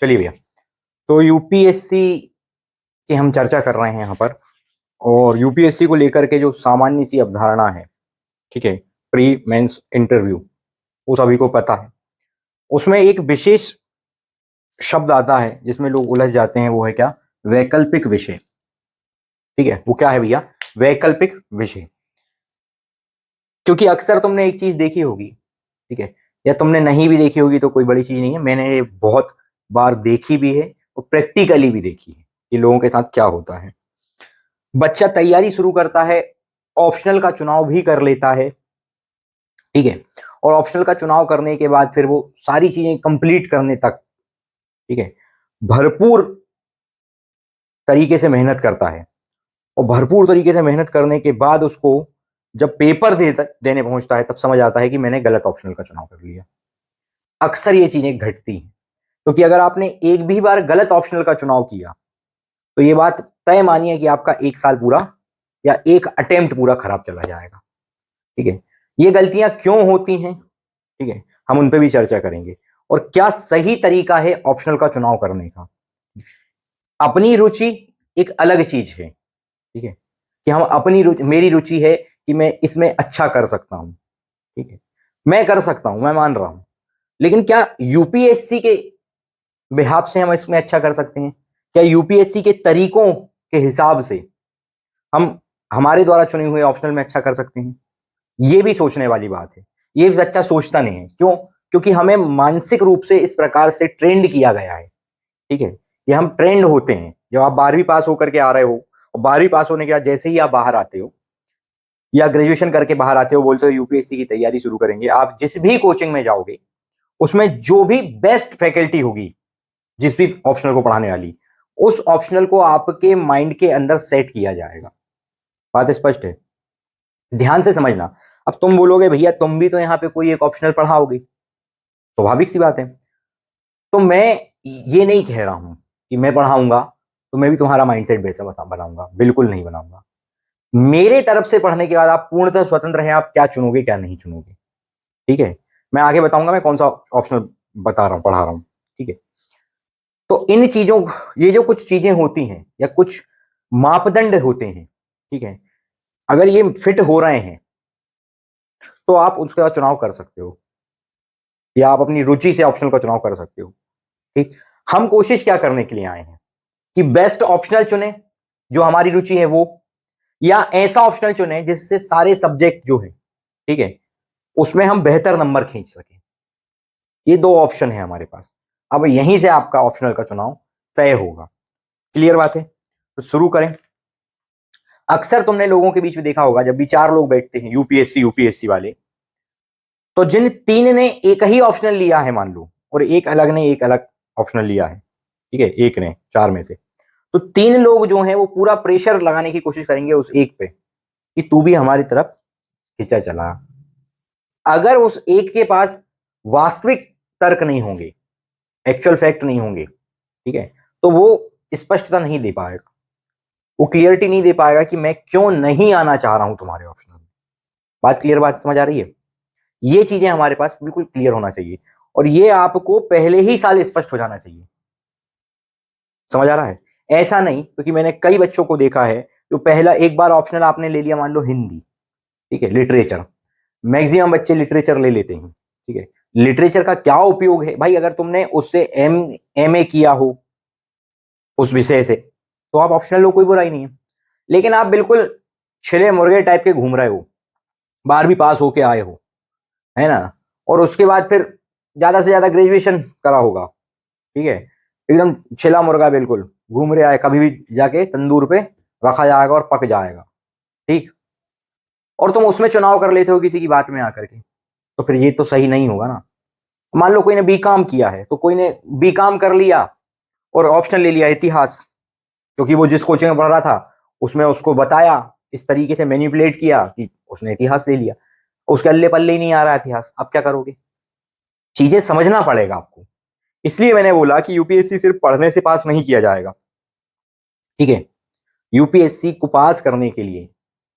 चलिए भैया, तो यूपीएससी की हम चर्चा कर रहे हैं यहाँ पर। और यूपीएससी को लेकर के जो सामान्य सी अवधारणा है, ठीक है, प्री मेंस इंटरव्यू, वो सभी को पता है। उसमें एक विशेष शब्द आता है जिसमें लोग उलझ जाते हैं, वो है क्या? वैकल्पिक विषय। ठीक है, वो क्या है भैया? वैकल्पिक विषय। क्योंकि अक्सर तुमने एक चीज देखी होगी, ठीक है, या तुमने नहीं भी देखी होगी तो कोई बड़ी चीज नहीं है, मैंने ये बहुत बार देखी भी है और प्रैक्टिकली भी देखी है कि लोगों के साथ क्या होता है। बच्चा तैयारी शुरू करता है, ऑप्शनल का चुनाव भी कर लेता है, ठीक है, और ऑप्शनल का चुनाव करने के बाद फिर वो सारी चीजें कंप्लीट करने तक, ठीक है, भरपूर तरीके से मेहनत करता है। और भरपूर तरीके से मेहनत करने के बाद उसको जब पेपर देने पहुंचता है, तब समझ आता है कि मैंने गलत ऑप्शनल का चुनाव कर लिया। अक्सर ये चीजें घटती हैं, क्योंकि अगर आपने एक भी बार गलत ऑप्शनल का चुनाव किया तो ये बात तय मानिए कि आपका एक साल पूरा या एक अटेम्प्ट पूरा खराब चला जाएगा। ठीक है, ये गलतियां क्यों होती हैं, ठीक है, हम उन पे भी चर्चा करेंगे। और क्या सही तरीका है ऑप्शनल का चुनाव करने का। अपनी रुचि एक अलग चीज है, ठीक है, कि हम अपनी रुचि, मेरी रुचि है कि मैं इसमें अच्छा कर सकता हूं, ठीक है, मैं कर सकता हूं, मैं मान रहा हूं। लेकिन क्या यूपीएससी के बिहाफ से हम इसमें अच्छा कर सकते हैं? क्या यूपीएससी के तरीकों के हिसाब से हम हमारे द्वारा चुने हुए ऑप्शनल में अच्छा कर सकते हैं? ये भी सोचने वाली बात है। ये बच्चा सोचता नहीं है। क्यों? क्योंकि हमें मानसिक रूप से इस प्रकार से ट्रेंड किया गया है, ठीक है, ये हम ट्रेंड होते हैं। जब आप 12वीं पास होकर के आ रहे हो और 12वीं पास होने के बाद जैसे ही आप बाहर आते हो या ग्रेजुएशन करके बाहर आते हो, बोलते हो यूपीएससी की तैयारी शुरू करेंगे, आप जिस भी कोचिंग में जाओगे उसमें जो भी बेस्ट फैकल्टी होगी, जिस भी ऑप्शनल को पढ़ाने वाली, उस ऑप्शनल को आपके माइंड के अंदर सेट किया जाएगा। बात स्पष्ट है? ध्यान से समझना। अब तुम बोलोगे भैया तुम भी तो यहाँ पे कोई एक ऑप्शनल पढ़ाओगे, स्वाभाविक सी बात है। तो मैं ये नहीं कह रहा हूं कि मैं पढ़ाऊंगा तो मैं भी तुम्हारा माइंडसेट वैसा बनाऊंगा, बिल्कुल नहीं बनाऊंगा। मेरे तरफ से पढ़ने के बाद आप पूर्णतः स्वतंत्र हैं, आप क्या चुनोगे क्या नहीं चुनोगे, ठीक है। मैं आगे बताऊंगा मैं कौन सा ऑप्शनल बता रहा हूं, पढ़ा रहा हूं, ठीक है। तो इन चीजों, ये जो कुछ चीजें होती हैं या कुछ मापदंड होते हैं, ठीक है, अगर ये फिट हो रहे हैं तो आप उसका चुनाव कर सकते हो, या आप अपनी रुचि से ऑप्शनल का चुनाव कर सकते हो। ठीक, हम कोशिश क्या करने के लिए आए हैं कि बेस्ट ऑप्शनल चुने जो हमारी रुचि है वो, या ऐसा ऑप्शनल चुने जिससे सारे सब्जेक्ट जो है, ठीक है, उसमें हम बेहतर नंबर खींच सके। ये दो ऑप्शन है हमारे पास। अब यहीं से आपका ऑप्शनल का चुनाव तय होगा। क्लियर बात है? तो शुरू करें। अक्सर तुमने लोगों के बीच में देखा होगा, जब भी चार लोग बैठते हैं यूपीएससी यूपीएससी वाले, तो जिन तीन ने एक ही ऑप्शनल लिया है मान लो, और एक अलग ने एक अलग ऑप्शनल लिया है, ठीक है, एक ने चार में से, तो तीन लोग जो हैं वो पूरा प्रेशर लगाने की कोशिश करेंगे उस एक पे कि तू भी हमारी तरफ खिंचा चला। अगर उस एक के पास वास्तविक तर्क नहीं होंगे, एक्चुअल फैक्ट नहीं होंगे, ठीक है, तो वो स्पष्टता नहीं दे पाएगा, वो क्लियरिटी नहीं दे पाएगा कि मैं क्यों नहीं आना चाह रहा हूं तुम्हारे ऑप्शन में। बात क्लियर, बात समझ आ रही है? ये चीजें हमारे पास बिल्कुल क्लियर होना चाहिए, और ये आपको पहले ही साल स्पष्ट हो जाना चाहिए। समझ आ रहा है? ऐसा नहीं, क्योंकि मैंने कई बच्चों को देखा है जो पहला एक बार ऑप्शनल आपने ले लिया, मान लो हिंदी, ठीक है, लिटरेचर, मैक्सिमम बच्चे लिटरेचर ले लेते हैं, ठीक है। लिटरेचर का क्या उपयोग है भाई? अगर तुमने उससे एमए किया हो उस विषय से, तो आप ऑप्शनल लो, कोई बुराई नहीं है। लेकिन आप बिल्कुल छिले मुर्गे टाइप के घूम रहे हो, 12वीं पास होके आए हो, है ना, और उसके बाद फिर ज्यादा से ज्यादा ग्रेजुएशन करा होगा, ठीक है, एकदम छिला मुर्गा बिल्कुल घूम रहा है, कभी भी जाके तंदूर पे रखा जाएगा और पक जाएगा, ठीक, और तुम उसमें चुनाव कर लेते हो किसी की बात में आकर के, तो फिर ये तो सही नहीं होगा ना। मान लो कोई ने बीकॉम किया है, तो कोई ने बीकॉम कर लिया और ऑप्शन ले लिया इतिहास, क्योंकि वो जिस कोचिंग में पढ़ रहा था उसमें उसको बताया, इस तरीके से मैनिपुलेट किया कि उसने इतिहास ले लिया, उसके अल्ले पल्ले ही नहीं आ रहा इतिहास। अब क्या करोगे? चीजें समझना पड़ेगा आपको। इसलिए मैंने बोला कि यूपीएससी सिर्फ पढ़ने से पास नहीं किया जाएगा, ठीक है। यूपीएससी को पास करने के लिए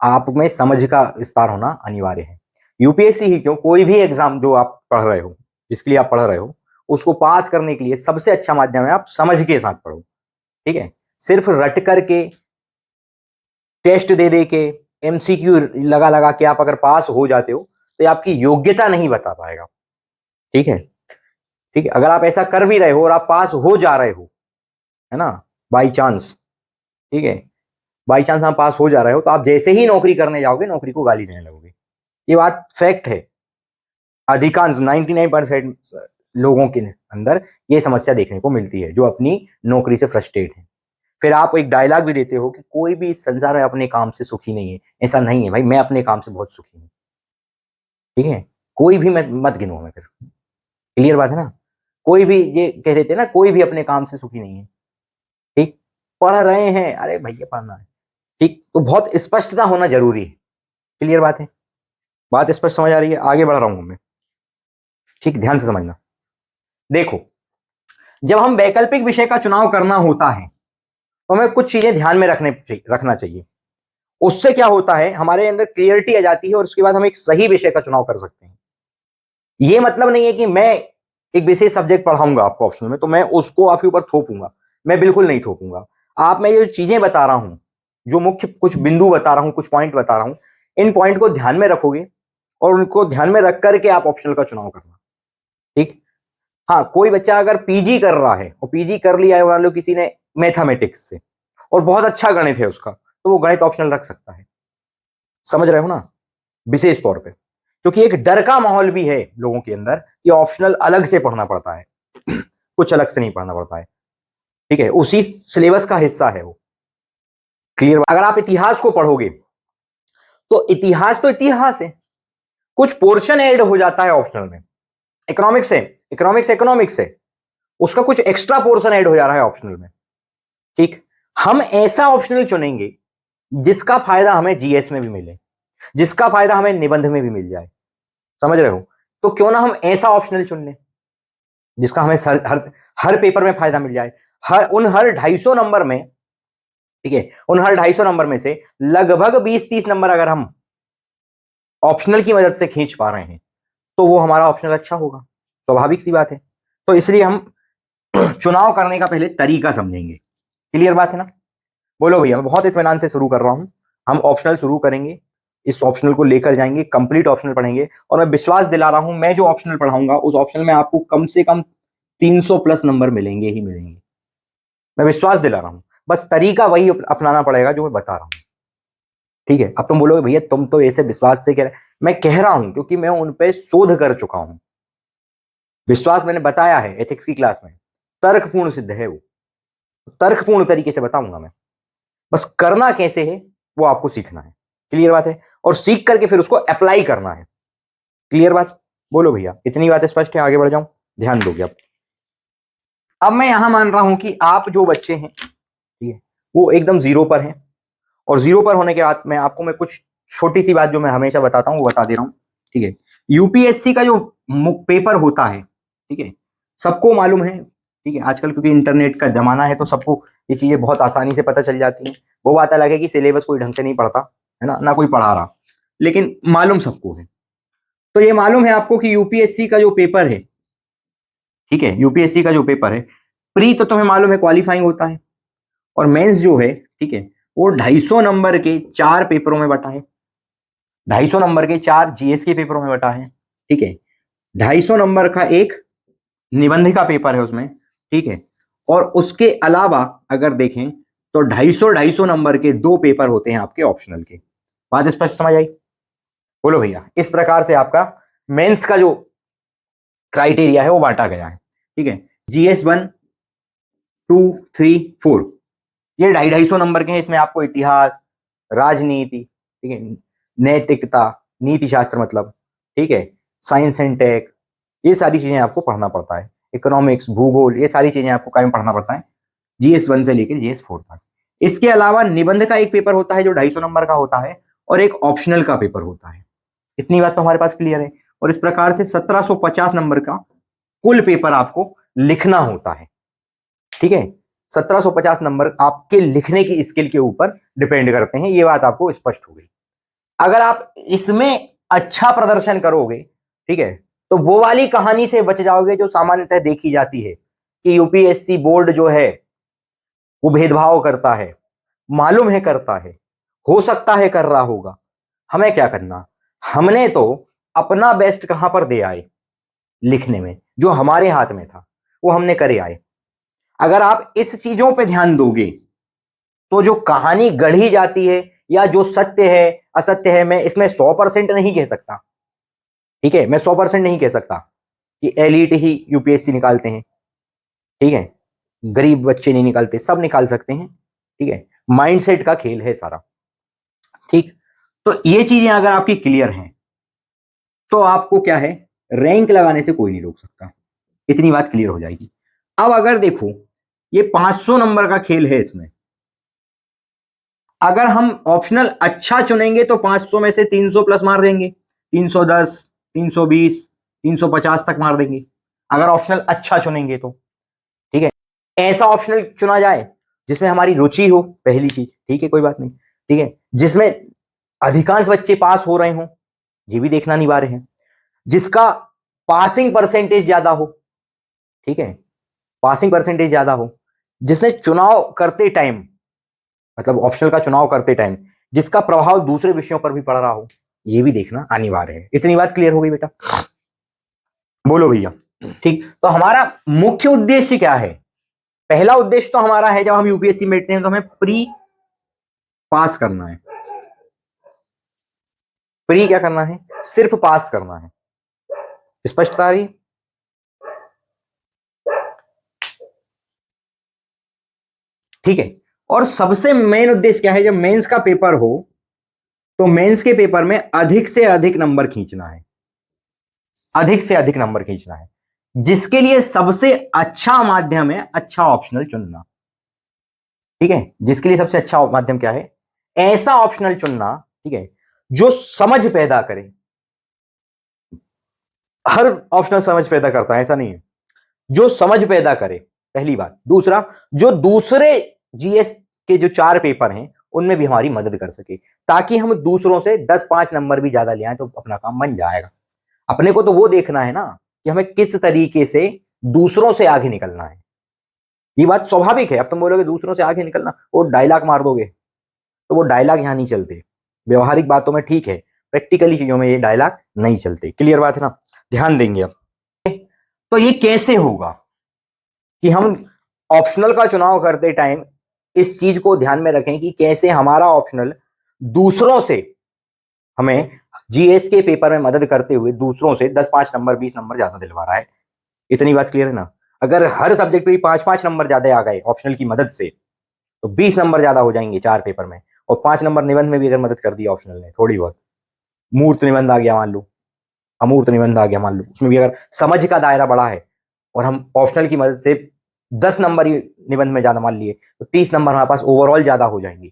आप में समझ का विस्तार होना अनिवार्य है। यूपीएससी ही क्यों, कोई भी एग्जाम जो आप पढ़ रहे हो, जिसके लिए आप पढ़ रहे हो, उसको पास करने के लिए सबसे अच्छा माध्यम है आप समझ के साथ पढ़ो। ठीक है, सिर्फ रट करके, टेस्ट दे दे के, एमसीक्यू लगा लगा के आप अगर पास हो जाते हो तो ये आपकी योग्यता नहीं बता पाएगा। ठीक है, ठीक है, अगर आप ऐसा कर भी रहे हो और आप पास हो जा रहे हो, है ना, बाई चांस, ठीक है, बाई चांस आप पास हो जा रहे हो, तो आप जैसे ही नौकरी करने जाओगे नौकरी को गाली देने लगोगे। ये बात फैक्ट है। अधिकांश 99% लोगों के अंदर ये समस्या देखने को मिलती है जो अपनी नौकरी से फ्रस्ट्रेट है। फिर आप एक डायलॉग भी देते हो कि कोई भी इस संसार में अपने काम से सुखी नहीं है। ऐसा नहीं है भाई, मैं अपने काम से बहुत सुखी हूँ। ठीक है, कोई भी मत गिनो हमें फिर। क्लियर बात है ना, कोई भी ये कह देते हैं ना, कोई भी अपने काम से सुखी नहीं है। ठीक, पढ़ रहे हैं, अरे भैया पढ़ना है। ठीक, तो बहुत स्पष्टता होना जरूरी है। क्लियर बात है, बात स्पष्ट समझ आ रही है, आगे बढ़ रहा हूं मैं। ठीक, ध्यान से समझना। देखो, जब हम वैकल्पिक विषय का चुनाव करना होता है तो हमें कुछ चीजें ध्यान में रखना चाहिए। उससे क्या होता है, हमारे अंदर क्लियरिटी आ जाती है और उसके बाद हम एक सही विषय का चुनाव कर सकते हैं। ये मतलब नहीं है कि मैं एक विशेष सब्जेक्ट पढ़ाऊंगा आपको ऑप्शनल में तो मैं उसको आपके ऊपर थोपूंगा। मैं बिल्कुल नहीं थोपूंगा। आप, मैं ये चीजें बता रहा हूं, जो मुख्य कुछ बिंदु बता रहा हूं, कुछ पॉइंट बता रहा हूं, इन पॉइंट को ध्यान में रखोगे और उनको ध्यान में रख करके आप ऑप्शनल का चुनाव करना। ठीक, हाँ, कोई बच्चा अगर पीजी कर रहा है और पीजी कर लिया है मान लो किसी ने मैथमेटिक्स से और बहुत अच्छा गणित है उसका, तो वो गणित ऑप्शनल रख सकता है। समझ रहे हो ना, विशेष तौर पे, क्योंकि एक डर का माहौल भी है लोगों के अंदर कि ऑप्शनल अलग से पढ़ना पड़ता है कुछ अलग से नहीं पढ़ना पड़ता है। ठीक है, उसी सिलेबस का हिस्सा है वो। क्लियर, अगर आप इतिहास को पढ़ोगे तो इतिहास है, कुछ पोर्शन ऐड हो जाता है ऑप्शनल में। इकोनॉमिक्स है, उसका कुछ एक्स्ट्रा पोर्शन ऐड हो जा रहा है ऑप्शनल में। ठीक, हम ऐसा ऑप्शनल चुनेंगे जिसका फायदा हमें जीएस में भी मिले, जिसका फायदा हमें निबंध में भी मिल जाए। समझ रहे हो, तो क्यों ना हम ऐसा ऑप्शनल चुन लें जिसका हमें हर पेपर में फायदा मिल जाए। हर 250 नंबर में, ठीक है, उन हर 250 नंबर में से लगभग 20-30 नंबर अगर हम ऑप्शनल की मदद से खींच पा रहे हैं तो वो हमारा ऑप्शनल अच्छा होगा। स्वाभाविक सी बात है। तो इसलिए हम चुनाव करने का पहले तरीका समझेंगे। क्लियर बात है ना, बोलो भैया। मैं बहुत इत्मीनान से शुरू कर रहा हूं। हम ऑप्शनल शुरू करेंगे, इस ऑप्शनल को लेकर जाएंगे, कंप्लीट ऑप्शनल पढ़ेंगे और मैं विश्वास दिला रहा हूं, मैं जो ऑप्शनल पढ़ाऊंगा उस ऑप्शनल में आपको कम से कम 300 प्लस नंबर मिलेंगे ही मिलेंगे। मैं विश्वास दिला रहा हूं, बस तरीका वही अपनाना पड़ेगा जो मैं बता रहा हूं। ठीक है, अब तुम बोलोगे भैया तुम तो ऐसे विश्वास से कह रहे। मैं कह रहा हूं क्योंकि मैं उन पे शोध कर चुका हूं। विश्वास मैंने बताया है एथिक्स की क्लास में, तर्कपूर्ण सिद्ध है वो, तर्कपूर्ण तरीके से बताऊंगा मैं। बस करना कैसे है वो आपको सीखना है। क्लियर बात है, और सीख करके फिर उसको अप्लाई करना है। क्लियर बात, बोलो भैया इतनी बात स्पष्ट है, आगे बढ़ जाऊं, ध्यान दोगे आप। अब मैं यहां मान रहा हूं कि आप जो बच्चे हैं, ठीक है, वो एकदम जीरो पर हैं और जीरो पर होने के बाद मैं कुछ छोटी सी बात जो मैं हमेशा बताता हूं वो बता दे रहा हूं। ठीक है, यूपीएससी का जो पेपर होता है, ठीक है, सबको मालूम है। ठीक है, आजकल क्योंकि इंटरनेट का जमाना है तो सबको ये चीजें बहुत आसानी से पता चल जाती हैं। वो बात अलग है कि सिलेबस कोई ढंग से नहीं पढ़ता है ना कोई पढ़ा रहा, लेकिन मालूम सबको है। तो ये मालूम है आपको कि यूपीएससी का जो पेपर है, ठीक है, यूपीएससी का जो पेपर है, प्री तो तुम्हें मालूम है क्वालिफाइंग होता है और मेंस जो है, ठीक है, वो 250 नंबर के 4 पेपरों में बटा है। 250 नंबर के 4 जीएस के पेपरों में बटा है। ठीक है, 250 नंबर का एक निबंध का पेपर है उसमें। ठीक है, और उसके अलावा अगर देखें तो 250 नंबर के 2 पेपर होते हैं आपके ऑप्शनल के। बात स्पष्ट समझ आई, बोलो भैया। इस प्रकार से आपका मेंस का जो क्राइटेरिया है वो बांटा गया है। ठीक है, जीएस 1, 2, 3, 4 ये 250 नंबर के हैं। इसमें आपको इतिहास, राजनीति, ठीक है, नैतिकता, नीति शास्त्र मतलब, ठीक है, साइंस एंड टेक, ये सारी चीजें आपको पढ़ना पड़ता है। इकोनॉमिक्स, भूगोल, ये सारी चीजें आपको कायम पढ़ना पड़ता है जीएस 1 से लेकर जीएस 4 तक। इसके अलावा निबंध का एक पेपर होता है जो 250 नंबर का होता है और एक ऑप्शनल का पेपर होता है। इतनी बात तो हमारे पास क्लियर है। और इस प्रकार से 1750 नंबर का कुल पेपर आपको लिखना होता है। ठीक है, 1750 नंबर आपके लिखने की स्किल के ऊपर डिपेंड करते हैं। ये बात आपको स्पष्ट हो गई। अगर आप इसमें अच्छा प्रदर्शन करोगे, ठीक है, तो वो वाली कहानी से बच जाओगे जो सामान्यतः देखी जाती है कि यूपीएससी बोर्ड जो है वो भेदभाव करता है, मालूम है करता है, हो सकता है कर रहा होगा। हमें क्या करना, हमने तो अपना बेस्ट कहां पर दे आए, लिखने में जो हमारे हाथ में था वो हमने करे आए। अगर आप इस चीजों पे ध्यान दोगे तो जो कहानी गढ़ी जाती है या जो सत्य है असत्य है, मैं इसमें 100% नहीं कह सकता, ठीक है, मैं 100% नहीं कह सकता कि एलिट ही यूपीएससी निकालते हैं, ठीक है, गरीब बच्चे नहीं निकालते, सब निकाल सकते हैं, ठीक है, माइंडसेट का खेल है सारा, ठीक। तो ये चीजें अगर आपकी क्लियर हैं तो आपको क्या है, रैंक लगाने से कोई नहीं रोक सकता, इतनी बात क्लियर हो जाएगी। अब अगर देखो ये 500 नंबर का खेल है, इसमें अगर हम ऑप्शनल अच्छा चुनेंगे तो 500 में से 300 प्लस मार देंगे, 310, 320, 350 तक मार देंगे अगर ऑप्शनल अच्छा चुनेंगे तो, ठीक है। ऐसा ऑप्शनल चुना जाए जिसमें हमारी रुचि हो, पहली चीज, ठीक है, कोई बात नहीं, ठीक है, जिसमें अधिकांश बच्चे पास हो रहे हो, ये भी देखना अनिवार्य है, जिसका पासिंग परसेंटेज ज्यादा हो, ठीक है, पासिंग परसेंटेज ज्यादा हो, जिसने चुनाव करते टाइम, मतलब ऑप्शनल का चुनाव करते टाइम जिसका प्रभाव दूसरे विषयों पर भी पड़ रहा हो, ये भी देखना अनिवार्य है। इतनी बात क्लियर हो गई बेटा, बोलो भैया, ठीक। तो हमारा मुख्य उद्देश्य क्या है, पहला उद्देश्य तो हमारा है जब हम यूपीएससी में बैठते हैं तो हमें प्री पास करना है, प्री क्या करना है, सिर्फ पास करना है, स्पष्टता आ रही, ठीक है। और सबसे मेन उद्देश्य क्या है, जब मेंस का पेपर हो तो मेंस के पेपर में अधिक से अधिक नंबर खींचना है, अधिक से अधिक नंबर खींचना है, जिसके लिए सबसे अच्छा माध्यम है अच्छा ऑप्शनल चुनना, ठीक है, जिसके लिए सबसे अच्छा माध्यम क्या है, ऐसा ऑप्शनल चुनना, ठीक है, जो समझ पैदा करे। हर ऑप्शनल समझ पैदा करता है ऐसा नहीं है, जो समझ पैदा करे, पहली बात। दूसरा, जो दूसरे जीएस के जो 4 पेपर हैं उनमें भी हमारी मदद कर सके, ताकि हम दूसरों से 10-5 नंबर भी ज्यादा ले आए तो अपना काम बन जाएगा। अपने को तो वो देखना है ना कि हमें किस तरीके से दूसरों से आगे निकलना है, ये बात स्वाभाविक है। अब तुम बोलोगे दूसरों से आगे निकलना, वो डायलॉग मार दोगे, तो वो डायलॉग यहां नहीं चलते, व्यवहारिक बातों में ठीक है, प्रैक्टिकली चीजों में ये डायलॉग नहीं चलते, क्लियर बात है ना, ध्यान देंगे अब। तो ये कैसे होगा कि हम ऑप्शनल का चुनाव करते टाइम इस चीज को ध्यान में रखें कि कैसे हमारा ऑप्शनल दूसरों से हमें जीएस के पेपर में मदद करते हुए दूसरों से 10-5 नंबर 20 नंबर ज्यादा दिलवा रहा है, इतनी बात क्लियर है ना। अगर हर सब्जेक्ट पे 5-5 नंबर ज्यादा आ गए ऑप्शनल की मदद से तो 20 नंबर ज्यादा हो जाएंगे 4 पेपर में, और 5 नंबर निबंध में भी अगर मदद कर दी ऑप्शनल ने थोड़ी बहुत, मूर्त निबंध आ गया मान लो, अमूर्त निबंध आ गया मान लो, उसमें भी अगर समझ का दायरा बड़ा है और हम ऑप्शनल की मदद से 10 नंबर ही निबंध में ज्यादा मान लिए तो 30 नंबर हमारे पास ओवरऑल ज्यादा हो जाएंगे।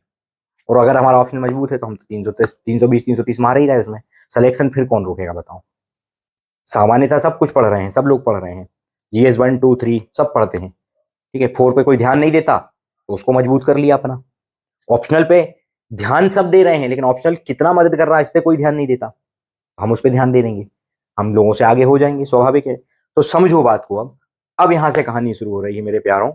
और अगर हमारा ऑप्शन मजबूत है तो हम तो 320 330 मार ही रहे उसमें, सिलेक्शन फिर कौन रोकेगा बताओ। सामान्यतः सब कुछ पढ़ रहे हैं, सब लोग पढ़ रहे हैं, जीएस 1 2 3 सब पढ़ते हैं, ठीक है। 4 पे कोई ध्यान नहीं देता तो उसको मजबूत कर लिया अपना, ऑप्शनल पे ध्यान सब दे रहे हैं लेकिन ऑप्शनल कितना मदद कर रहा है इस पे कोई ध्यान नहीं देता, हम उस पर ध्यान दे देंगे, हम लोगों से आगे हो जाएंगे, स्वाभाविक है। तो समझो बात को अब यहां से कहानी शुरू हो रही है मेरे प्यारों,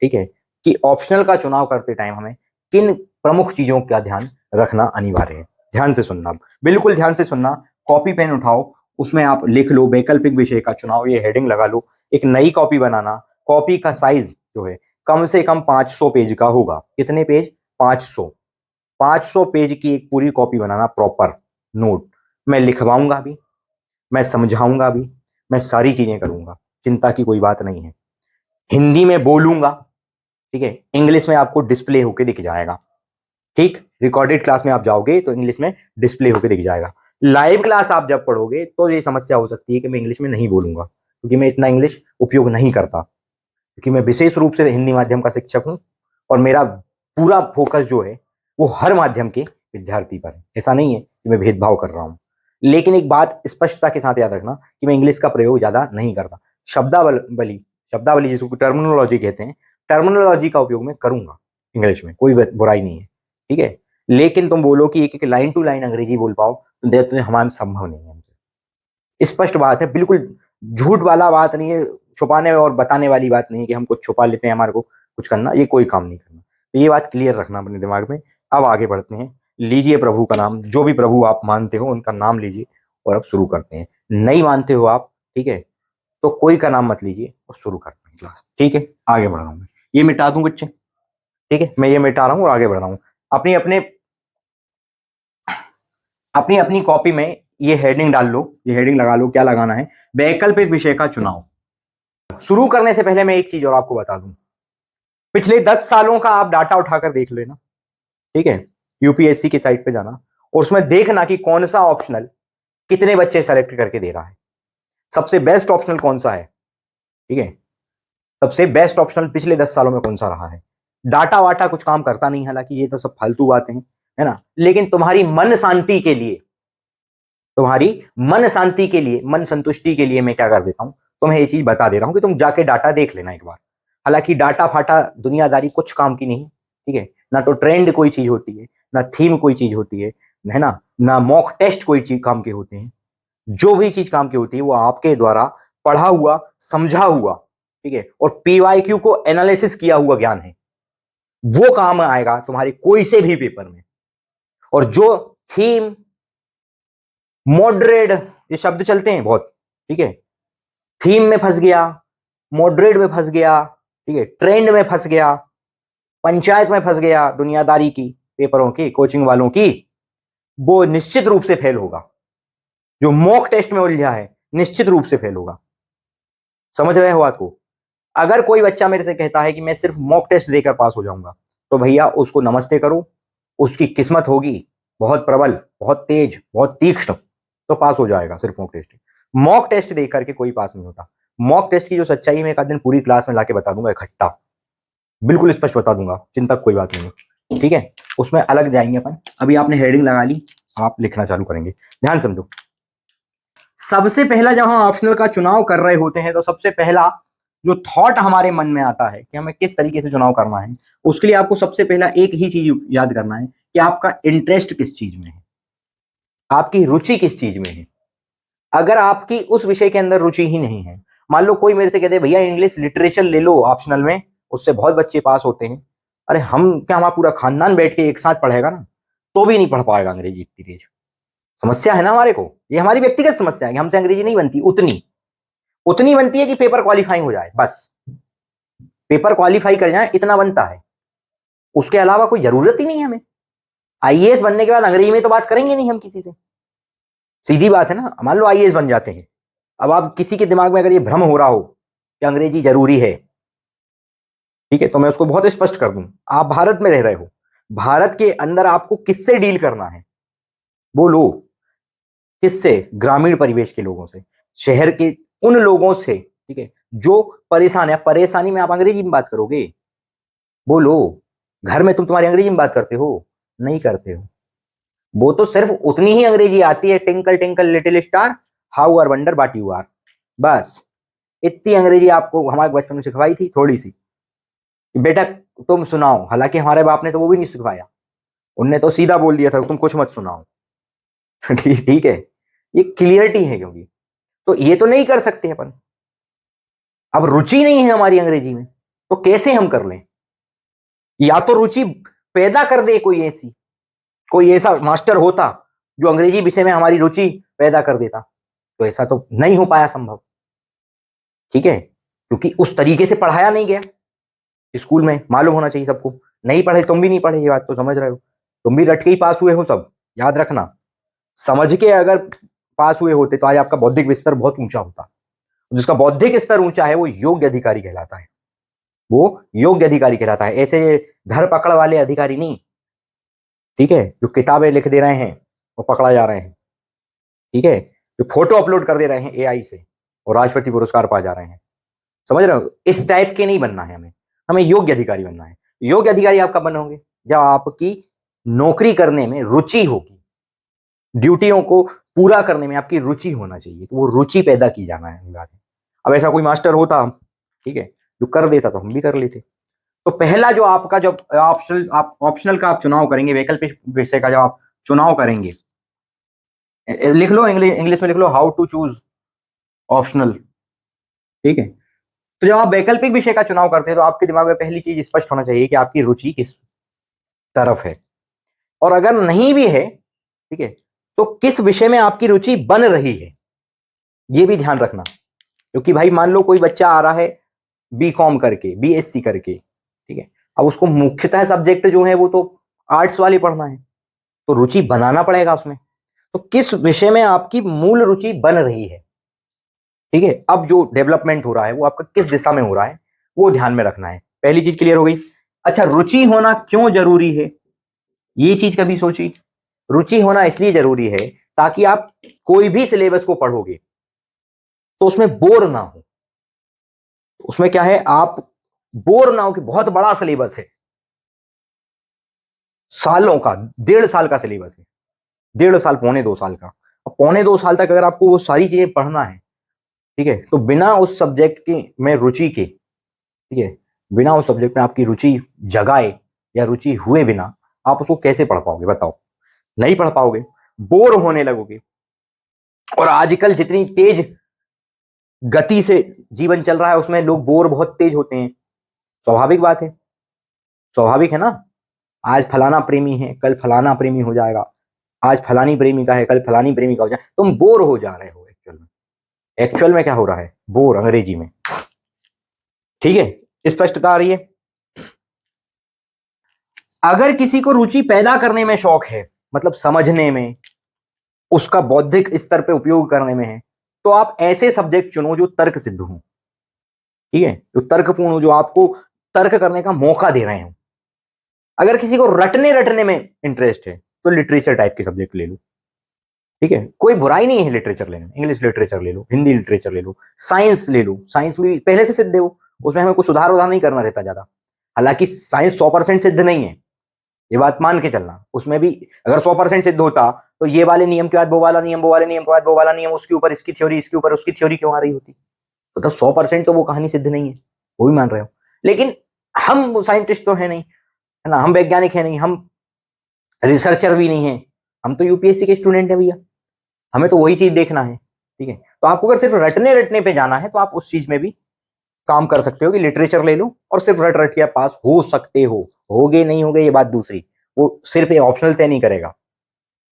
ठीक है, कि ऑप्शनल का चुनाव करते टाइम हमें किन प्रमुख चीजों का ध्यान रखना अनिवार्य है। ध्यान से सुनना, बिल्कुल ध्यान से सुनना, कॉपी पेन उठाओ, उसमें आप लिख लो वैकल्पिक विषय का चुनाव, ये हेडिंग लगा लो, एक नई कॉपी बनाना, कॉपी का साइज जो है कम से कम 500 पेज का होगा, कितने पेज, 500, 500 पेज की एक पूरी कॉपी बनाना, प्रॉपर नोट, मैं लिखवाऊंगा भी, मैं समझाऊंगा भी, मैं सारी चीजें करूंगा, चिंता की कोई बात नहीं है। हिंदी में बोलूंगा, ठीक है, इंग्लिश में आपको डिस्प्ले होके दिख जाएगा, ठीक, रिकॉर्डेड क्लास में आप जाओगे तो इंग्लिश में डिस्प्ले होके दिख जाएगा। लाइव क्लास आप जब पढ़ोगे तो ये समस्या हो सकती है कि मैं इंग्लिश में नहीं बोलूंगा, क्योंकि मैं इतना इंग्लिश उपयोग नहीं करता, क्योंकि मैं विशेष रूप से हिंदी माध्यम का शिक्षक हूं और मेरा पूरा फोकस जो है वो हर माध्यम के विद्यार्थी पर है, ऐसा नहीं है कि मैं भेदभाव कर रहा हूं। लेकिन एक बात स्पष्टता के साथ याद रखना कि मैं इंग्लिश का प्रयोग ज्यादा नहीं करता, शब्दावली, शब्दावली जिसको टर्मिनोलॉजी कहते हैं, टर्मिनोलॉजी का उपयोग मैं करूंगा इंग्लिश में, कोई बुराई नहीं है, ठीक है। लेकिन तुम बोलो कि एक एक लाइन टू लाइन अंग्रेजी बोल पाओ तो हमारे संभव नहीं है, स्पष्ट बात है, बिल्कुल झूठ वाला बात नहीं है, छुपाने और बताने वाली बात नहीं है कि हम कुछ छुपा लेते हैं, हमारे को कुछ करना, ये कोई काम नहीं करना। तो ये बात क्लियर रखना अपने दिमाग में। अब आगे बढ़ते हैं, लीजिए प्रभु का नाम, जो भी प्रभु आप मानते हो उनका नाम लीजिए और अब शुरू करते हैं। नहीं मानते हो आप, ठीक है, तो कोई का नाम मत लीजिए और शुरू करते हैं क्लास। ठीक है, आगे बढ़ रहा हूँ मैं, ये मिटा दूं बच्चे, ठीक है, मैं ये मिटा रहा हूँ और आगे बढ़ रहा हूँ। अपनी अपने अपनी अपनी कॉपी में ये हेडिंग डाल लो, ये हेडिंग लगा लो, क्या लगाना है, वैकल्पिक विषय का चुनाव। शुरू करने से पहले मैं एक चीज और आपको बता दूं, पिछले 10 सालों का आप डाटा उठाकर देख लेना, ठीक है, यूपीएससी की साइट पे जाना और उसमें देखना कि कौन सा ऑप्शनल कितने बच्चे सेलेक्ट करके दे रहा है, सबसे बेस्ट ऑप्शनल कौन सा है, ठीक है, सबसे बेस्ट ऑप्शनल पिछले 10 सालों में कौन सा रहा है। डाटा वाटा कुछ काम करता नहीं, हालांकि ये तो सब फालतू बातें हैं, है ना, लेकिन तुम्हारी मन शांति के लिए, तुम्हारी मन शांति के लिए, मन संतुष्टि के लिए मैं क्या कर देता हूं, तुम्हें ये चीज बता दे रहा हूं कि तुम जाके डाटा देख लेना एक बार। हालांकि डाटा फाटा दुनियादारी कुछ काम की नहीं, ठीक है, ना तो ट्रेंड कोई चीज होती है, ना थीम कोई चीज होती है ना, ना मॉक टेस्ट कोई चीज काम के होते हैं। जो भी चीज काम की होती है वो आपके द्वारा पढ़ा हुआ, समझा हुआ, ठीक है, और पीवाईक्यू को एनालिसिस किया हुआ ज्ञान है, वो काम आएगा तुम्हारे कोई से भी पेपर में। और जो थीम, मॉडरेट, ये शब्द चलते हैं बहुत, ठीक है, थीम में फंस गया, मॉडरेट में फंस गया, ठीक है, ट्रेंड में फंस गया, पंचायत में फंस गया दुनियादारी की, पेपरों की, कोचिंग वालों की, वो निश्चित रूप से फेल होगा। जो मॉक टेस्ट में उलझा है निश्चित रूप से फेल होगा। समझ रहे हो बात को? अगर कोई बच्चा मेरे से कहता है कि मैं सिर्फ मॉक टेस्ट देकर पास हो जाऊंगा, तो भैया उसको नमस्ते करो, उसकी किस्मत होगी बहुत प्रबल, बहुत तेज, बहुत तीक्ष्ण, तो पास हो जाएगा सिर्फ मॉक टेस्ट। मॉक टेस्ट देख करके कोई पास नहीं होता। मॉक टेस्ट की जो सच्चाई मैं एक आध दिन पूरी क्लास में लाके बता दूंगा, इकट्ठा बिल्कुल स्पष्ट बता दूंगा, चिंता कोई बात नहीं है, ठीक है, उसमें अलग जाएंगे अपन। अभी आपने हेडिंग लगा ली, आप लिखना चालू करेंगे, ध्यान समझो। सबसे पहला जब हम ऑप्शनल का चुनाव कर रहे होते हैं तो सबसे पहला जो थॉट हमारे मन में आता है कि हमें किस तरीके से चुनाव करना है, उसके लिए आपको सबसे पहला एक ही चीज याद करना है कि आपका इंटरेस्ट किस चीज में है, आपकी रुचि किस चीज में है। अगर आपकी उस विषय के अंदर रुचि ही नहीं है, मान लो कोई मेरे से कहते भैया इंग्लिश लिटरेचर ले लो ऑप्शनल में, उससे बहुत बच्चे पास होते हैं। अरे हम क्या, हमारा पूरा खानदान बैठ के एक साथ पढ़ेगा ना, तो भी नहीं पढ़ पाएगा अंग्रेजी इतनी तेज। समस्या है ना हमारे को, ये हमारी व्यक्तिगत समस्या है कि हमसे अंग्रेजी नहीं बनती, उतनी उतनी बनती है कि पेपर क्वालिफाई हो जाए, बस पेपर क्वालिफाई कर जाए इतना बनता है, उसके अलावा कोई जरूरत ही नहीं है हमें। आईएएस बनने के बाद अंग्रेजी में तो बात करेंगे नहीं हम किसी से, सीधी बात है ना। मान लो आईएएस बन जाते हैं, अब आप किसी के दिमाग में अगर ये भ्रम हो रहा हो कि अंग्रेजी जरूरी है, ठीक है, तो मैं उसको बहुत स्पष्ट कर दूं, आप भारत में रह रहे हो, भारत के अंदर आपको किससे डील करना है, बोलो किससे, ग्रामीण परिवेश के लोगों से, शहर के उन लोगों से, ठीक है, जो परेशान है। परेशानी में आप अंग्रेजी में बात करोगे, बोलो, घर में तुम तुम्हारी अंग्रेजी में बात करते हो, नहीं करते हो। वो तो सिर्फ उतनी ही अंग्रेजी आती है, twinkle twinkle little star, how are wonder what you are, बस इतनी अंग्रेजी आपको हमारे बचपन में सिखवाई थी, थोड़ी सी, बेटा तुम सुनाओ। हालांकि हमारे बाप ने तो वो भी नहीं सिखवाया, उनने तो सीधा बोल दिया था तुम कुछ मत सुनाओ। ठीक है, ये क्लियरिटी है, क्योंकि तो ये तो नहीं कर सकते अपन। अब रुचि नहीं है हमारी अंग्रेजी में, तो कैसे हम कर लें? या तो रुचि पैदा कर दे कोई ऐसी, कोई ऐसा मास्टर होता जो अंग्रेजी विषय में हमारी रुचि पैदा कर देता, तो ऐसा तो नहीं हो पाया संभव, ठीक है, क्योंकि उस तरीके से पढ़ाया नहीं गया स्कूल में। मालूम होना चाहिए सबको, नहीं पढ़े, तुम भी नहीं पढ़े, ये बात तो समझ रहे हो, तुम भी रट के ही पास हुए हो सब, याद रखना। समझ के अगर पास हुए होते तो आज आपका बौद्धिक स्तर बहुत ऊंचा होता। जिसका बौद्धिक स्तर ऊंचा है वो योग्य अधिकारी कहलाता है, वो योग्य अधिकारी कहलाता है, ऐसे धर पकड़ वाले अधिकारी नहीं, ठीक है, जो किताबें लिख दे रहे हैं वो पकड़ा जा रहे हैं, ठीक है, जो फोटो अपलोड कर दे रहे हैं एआई से और राष्ट्रपति पुरस्कार पा जा रहे हैं। समझ रहे हो? इस टाइप के नहीं बनना है हमें, हमें योग्य अधिकारी बनना है। योग्य अधिकारी आप कब बनोगे? जब आपकी नौकरी करने में रुचि होगी, ड्यूटियों को पूरा करने में आपकी रुचि होना चाहिए, तो वो रुचि पैदा की जाना है। अब ऐसा कोई मास्टर होता, ठीक है, जो कर देता तो हम भी कर लेते। तो पहला जो आपका, जब ऑप्शनल का आप चुनाव करेंगे, वैकल्पिक विषय का जब आप चुनाव करेंगे, लिख लो, इंग्लिश में लिख लो, हाउ टू चूज ऑप्शनल। ठीक है, तो जब आप वैकल्पिक विषय का चुनाव करते हैं तो आपके दिमाग में पहली चीज स्पष्ट होना चाहिए कि आपकी रुचि किस तरफ है, और अगर नहीं भी है, ठीक है, तो किस विषय में आपकी रुचि बन रही है, ये भी ध्यान रखना। क्योंकि भाई मान लो कोई बच्चा आ रहा है बीकॉम करके, बीएससी करके, ठीक है, अब उसको मुख्यतः सब्जेक्ट जो है वो तो आर्ट्स वाले पढ़ना है, तो रुचि बनाना पड़ेगा उसमें। तो किस विषय में आपकी मूल रुचि बन रही है, ठीक है, अब जो डेवलपमेंट हो रहा है वो आपका किस दिशा में हो रहा है, वो ध्यान में रखना है। पहली चीज क्लियर हो गई। अच्छा, रुचि होना क्यों जरूरी है, ये चीज कभी सोची? रुचि होना इसलिए जरूरी है ताकि आप कोई भी सिलेबस को पढ़ोगे तो उसमें बोर ना हो। उसमें क्या है, आप बोर ना हो कि बहुत बड़ा सिलेबस है, सालों का, 1.5 साल का सिलेबस है, 1.5 साल, 1.25 साल का, और 1.25 साल तक अगर आपको वो सारी चीजें पढ़ना है, ठीक है, तो बिना उस सब्जेक्ट की में रुचि के, ठीक है, बिना उस सब्जेक्ट में आपकी रुचि जगाए या रुचि हुए बिना आप उसको कैसे पढ़ पाओगे बताओ? नहीं पढ़ पाओगे, बोर होने लगोगे। और आजकल जितनी तेज गति से जीवन चल रहा है उसमें लोग बोर बहुत तेज होते हैं, स्वाभाविक बात है, स्वाभाविक है ना। आज फलाना प्रेमी है, कल फलाना प्रेमी हो जाएगा, आज फलानी प्रेमिका है, कल फलानी प्रेमिका हो जाए, तुम बोर हो जा रहे हो। एक्चुअल में, एक्चुअल में क्या हो रहा है, बोर, अंग्रेजी में। ठीक है, स्पष्टता आ रही है। अगर किसी को रुचि पैदा करने में शौक है, मतलब समझने में, उसका बौद्धिक स्तर पे उपयोग करने में है, तो आप ऐसे सब्जेक्ट चुनो जो तर्क सिद्ध हो, ठीक है, जो तर्कपूर्ण हो, जो आपको तर्क करने का मौका दे रहे हो। अगर किसी को रटने रटने में इंटरेस्ट है तो लिटरेचर टाइप के सब्जेक्ट ले लो, ठीक है, कोई बुराई नहीं है लिटरेचर लेने में। इंग्लिश लिटरेचर ले लो, हिंदी लिटरेचर ले लो, साइंस ले लो, साइंस में पहले से सिद्ध है वो, उसमें हमें कुछ सुधार उधार नहीं करना रहता ज्यादा। हालांकि साइंस 100% सिद्ध नहीं है, ये बात मान के चलना। उसमें भी अगर 100% सिद्ध होता तो ये वाले नियम के बाद वो वाला नियम, वो वाले नियम के बाद वो वाला नियम, उसके ऊपर इसकी थ्योरी, इसके ऊपर उसकी थ्योरी क्यों आ रही होती? तो 100% तो वो कहानी सिद्ध नहीं है, वो भी मान रहे हो। लेकिन हम साइंटिस्ट तो है नहीं, है ना, हम वैज्ञानिक है नहीं, हम रिसर्चर भी नहीं है, हम तो यूपीएससी के स्टूडेंट है भैया, हमें तो वही चीज देखना है। ठीक है, तो आपको अगर सिर्फ रटने रटने पे जाना है तो आप उस चीज में भी काम कर सकते हो कि लिटरेचर ले लो और सिर्फ रट रट के पास हो सकते हो। होगे नहीं होगे ये बात दूसरी, वो सिर्फ एक ऑप्शनल तय नहीं करेगा,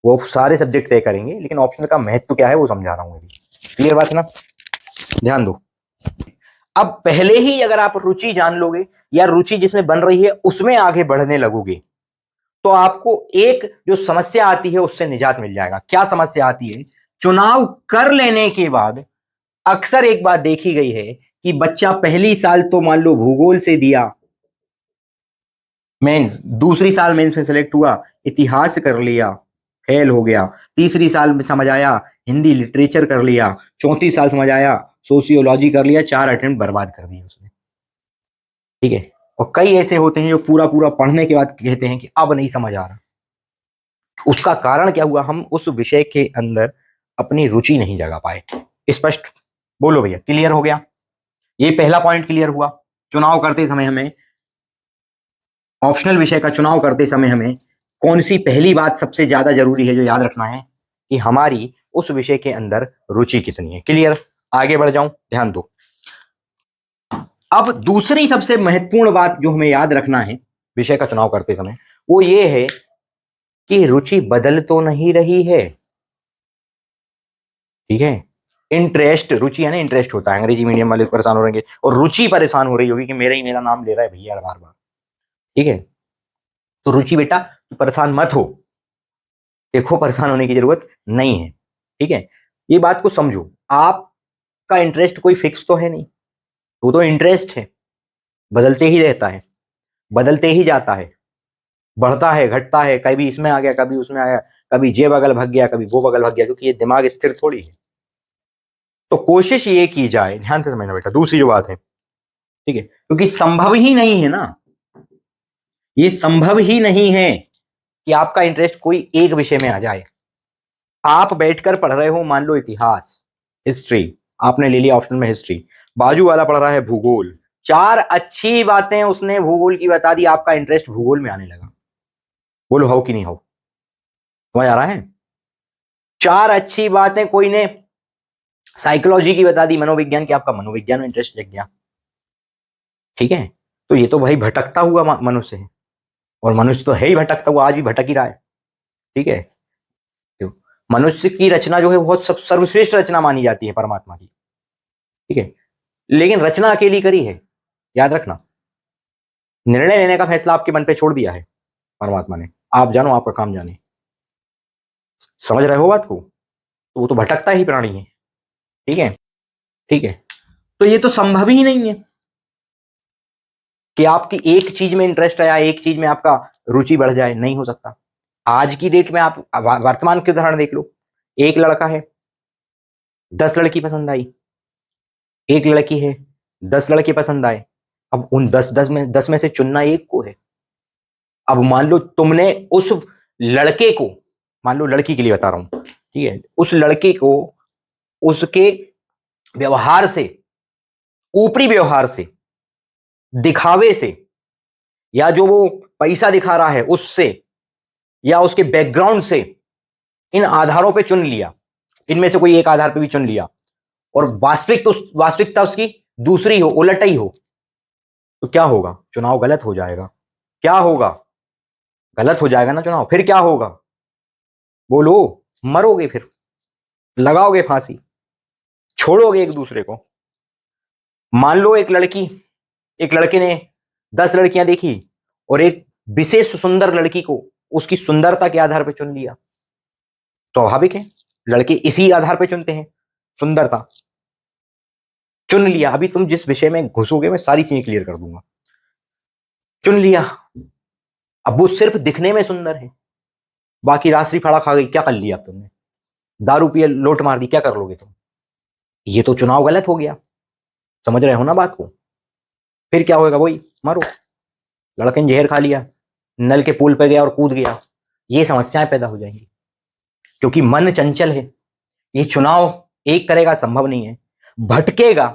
वो सारे सब्जेक्ट तय करेंगे, लेकिन ऑप्शनल का महत्व क्या है वो समझा रहा हूँ। क्लियर बात है ना, ध्यान दो। अब पहले ही अगर आप रुचि जान लोगे या रुचि जिसमें बन रही है उसमें आगे बढ़ने लगोगे तो आपको एक जो समस्या आती है उससे निजात मिल जाएगा। क्या समस्या आती है? चुनाव कर लेने के बाद अक्सर एक बात देखी गई है कि बच्चा पहली साल तो मान लो भूगोल से दिया मेंस, दूसरी साल मेंस में सेलेक्ट हुआ, इतिहास कर लिया, फेल हो गया, तीसरी साल में समझ आया हिंदी लिटरेचर कर लिया, चौथी साल समझ आया सोशियोलॉजी कर लिया, 4 अटेम्प्ट बर्बाद कर दिए उसने। ठीक है, और कई ऐसे होते हैं जो पूरा पूरा पढ़ने के बाद कहते हैं कि अब नहीं समझ आ रहा। उसका कारण क्या हुआ? हम उस विषय के अंदर अपनी रुचि नहीं जगा पाए। स्पष्ट बोलो भैया, क्लियर हो गया? ये पहला पॉइंट क्लियर हुआ। चुनाव करते समय हमें, ऑप्शनल विषय का चुनाव करते समय हमें कौन सी पहली बात सबसे ज्यादा जरूरी है जो याद रखना है कि हमारी उस विषय के अंदर रुचि कितनी है। क्लियर? आगे बढ़ जाऊं, ध्यान दो। अब दूसरी सबसे महत्वपूर्ण बात जो हमें याद रखना है विषय का चुनाव करते समय वो ये है कि रुचि बदल तो नहीं रही है। ठीक है, इंटरेस्ट, रुचि है ना, इंटरेस्ट होता है, अंग्रेजी मीडियम वाले परेशान हो रहेंगे, और रुचि परेशान हो रही होगी कि मेरा नाम ले रहा है भैया बार बार। ठीक है, तो रुचि बेटा परेशान मत हो, देखो परेशान होने की जरूरत नहीं है। ठीक है, ये बात को समझो, आपका इंटरेस्ट कोई फिक्स तो है नहीं, वो तो इंटरेस्ट है, बदलते ही रहता है, बदलते ही जाता है, बढ़ता है, घटता है, कभी इसमें आ गया, कभी उसमें आया, कभी ये बगल भाग गया, कभी वो बगल भाग गया, क्योंकि ये दिमाग स्थिर थोड़ी है। तो कोशिश ये की जाए, ध्यान से समझना बेटा, दूसरी जो बात है, ठीक है, क्योंकि संभव ही नहीं है ना, ये संभव ही नहीं है कि आपका इंटरेस्ट कोई एक विषय में आ जाए। आप बैठकर पढ़ रहे हो, मान लो इतिहास, हिस्ट्री, आपने ले लिया ऑप्शन में हिस्ट्री, बाजू वाला पढ़ रहा है भूगोल, 4 अच्छी बातें उसने भूगोल की बता दी, आपका इंटरेस्ट भूगोल में आने लगा। बोलो हो कि नहीं हो? समझ आ रहा है? 4 अच्छी बातें कोई ने साइकोलॉजी की बता दी, मनोविज्ञान की, आपका मनोविज्ञान में इंटरेस्ट जग गया, ठीक है। तो ये तो भाई भटकता हुआ मनुष्य है, और मनुष्य तो है ही भटकता हुआ, आज भी भटक ही रहा है, ठीक है। तो मनुष्य की रचना जो है बहुत सर्वश्रेष्ठ रचना मानी जाती है परमात्मा की, ठीक है। लेकिन रचना अकेली करी है, याद रखना। निर्णय लेने का फैसला आपके मन पे छोड़ दिया है परमात्मा ने, आप जानो, आपका काम जाने। समझ रहे हो बात को? तो वो तो भटकता ही प्राणी है, ठीक है, ठीक है। तो ये तो संभव ही नहीं है कि आपकी एक चीज में इंटरेस्ट आया, एक चीज में आपका रुचि बढ़ जाए, नहीं हो सकता। आज की डेट में आप वर्तमान के उदाहरण देख लो। एक लड़का है, 10 लड़की पसंद आई, एक लड़की है, 10 लड़के पसंद आए। अब उन 10 में से चुनना एक को है। अब मान लो तुमने उस लड़के को, मान लो लड़की के लिए बता रहा हूं, ठीक है, उस लड़के को उसके व्यवहार से, ऊपरी व्यवहार से, दिखावे से, या जो वो पैसा दिखा रहा है उससे, या उसके बैकग्राउंड से, इन आधारों पे चुन लिया, इनमें से कोई एक आधार पे भी चुन लिया, और वास्तविकता उसकी दूसरी हो, उलट ही हो, तो क्या होगा? चुनाव गलत हो जाएगा। क्या होगा? गलत हो जाएगा ना चुनाव। फिर क्या होगा? बोलो। मरोगे, फिर लगाओगे फांसी, छोड़ोगे एक दूसरे को। मान लो एक लड़के ने 10 लड़कियां देखी, और एक विशेष सुंदर लड़की को उसकी सुंदरता के आधार पर चुन लिया। स्वाभाविक है, लड़के इसी आधार पर चुनते हैं, सुंदरता। चुन लिया, अभी तुम जिस विषय में घुसोगे मैं सारी चीजें क्लियर कर दूंगा। चुन लिया, अब वो सिर्फ दिखने में सुंदर है, बाकी रास्त्री फाड़ा खा गई, क्या कर लिया तुमने? दारू पिए लोट मार दी, क्या कर लोगे तुम? ये तो चुनाव गलत हो गया। समझ रहे हो ना बात को? फिर क्या होगा? वही, मरो। लड़के ने जहर खा लिया, नल के पुल पे गया और कूद गया, ये समस्याएं पैदा हो जाएंगी, क्योंकि मन चंचल है। ये चुनाव एक करेगा संभव नहीं है, भटकेगा,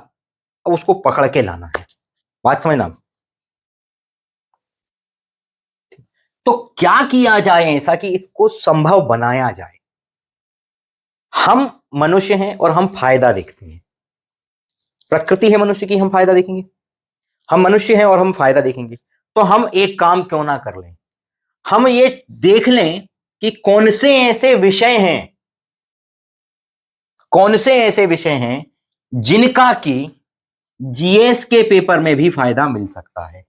अब उसको पकड़ के लाना है। बात समझना। तो क्या किया जाए ऐसा कि इसको संभव बनाया जाए? हम मनुष्य हैं और हम फायदा देखते हैं। प्रकृति है मनुष्य की, हम फायदा देखेंगे। हम मनुष्य हैं और हम फायदा देखेंगे। तो हम एक काम क्यों ना कर लें, हम ये देख लें कि कौन से ऐसे विषय हैं, कौन से ऐसे विषय हैं जिनका कि जीएस के पेपर में भी फायदा मिल सकता है।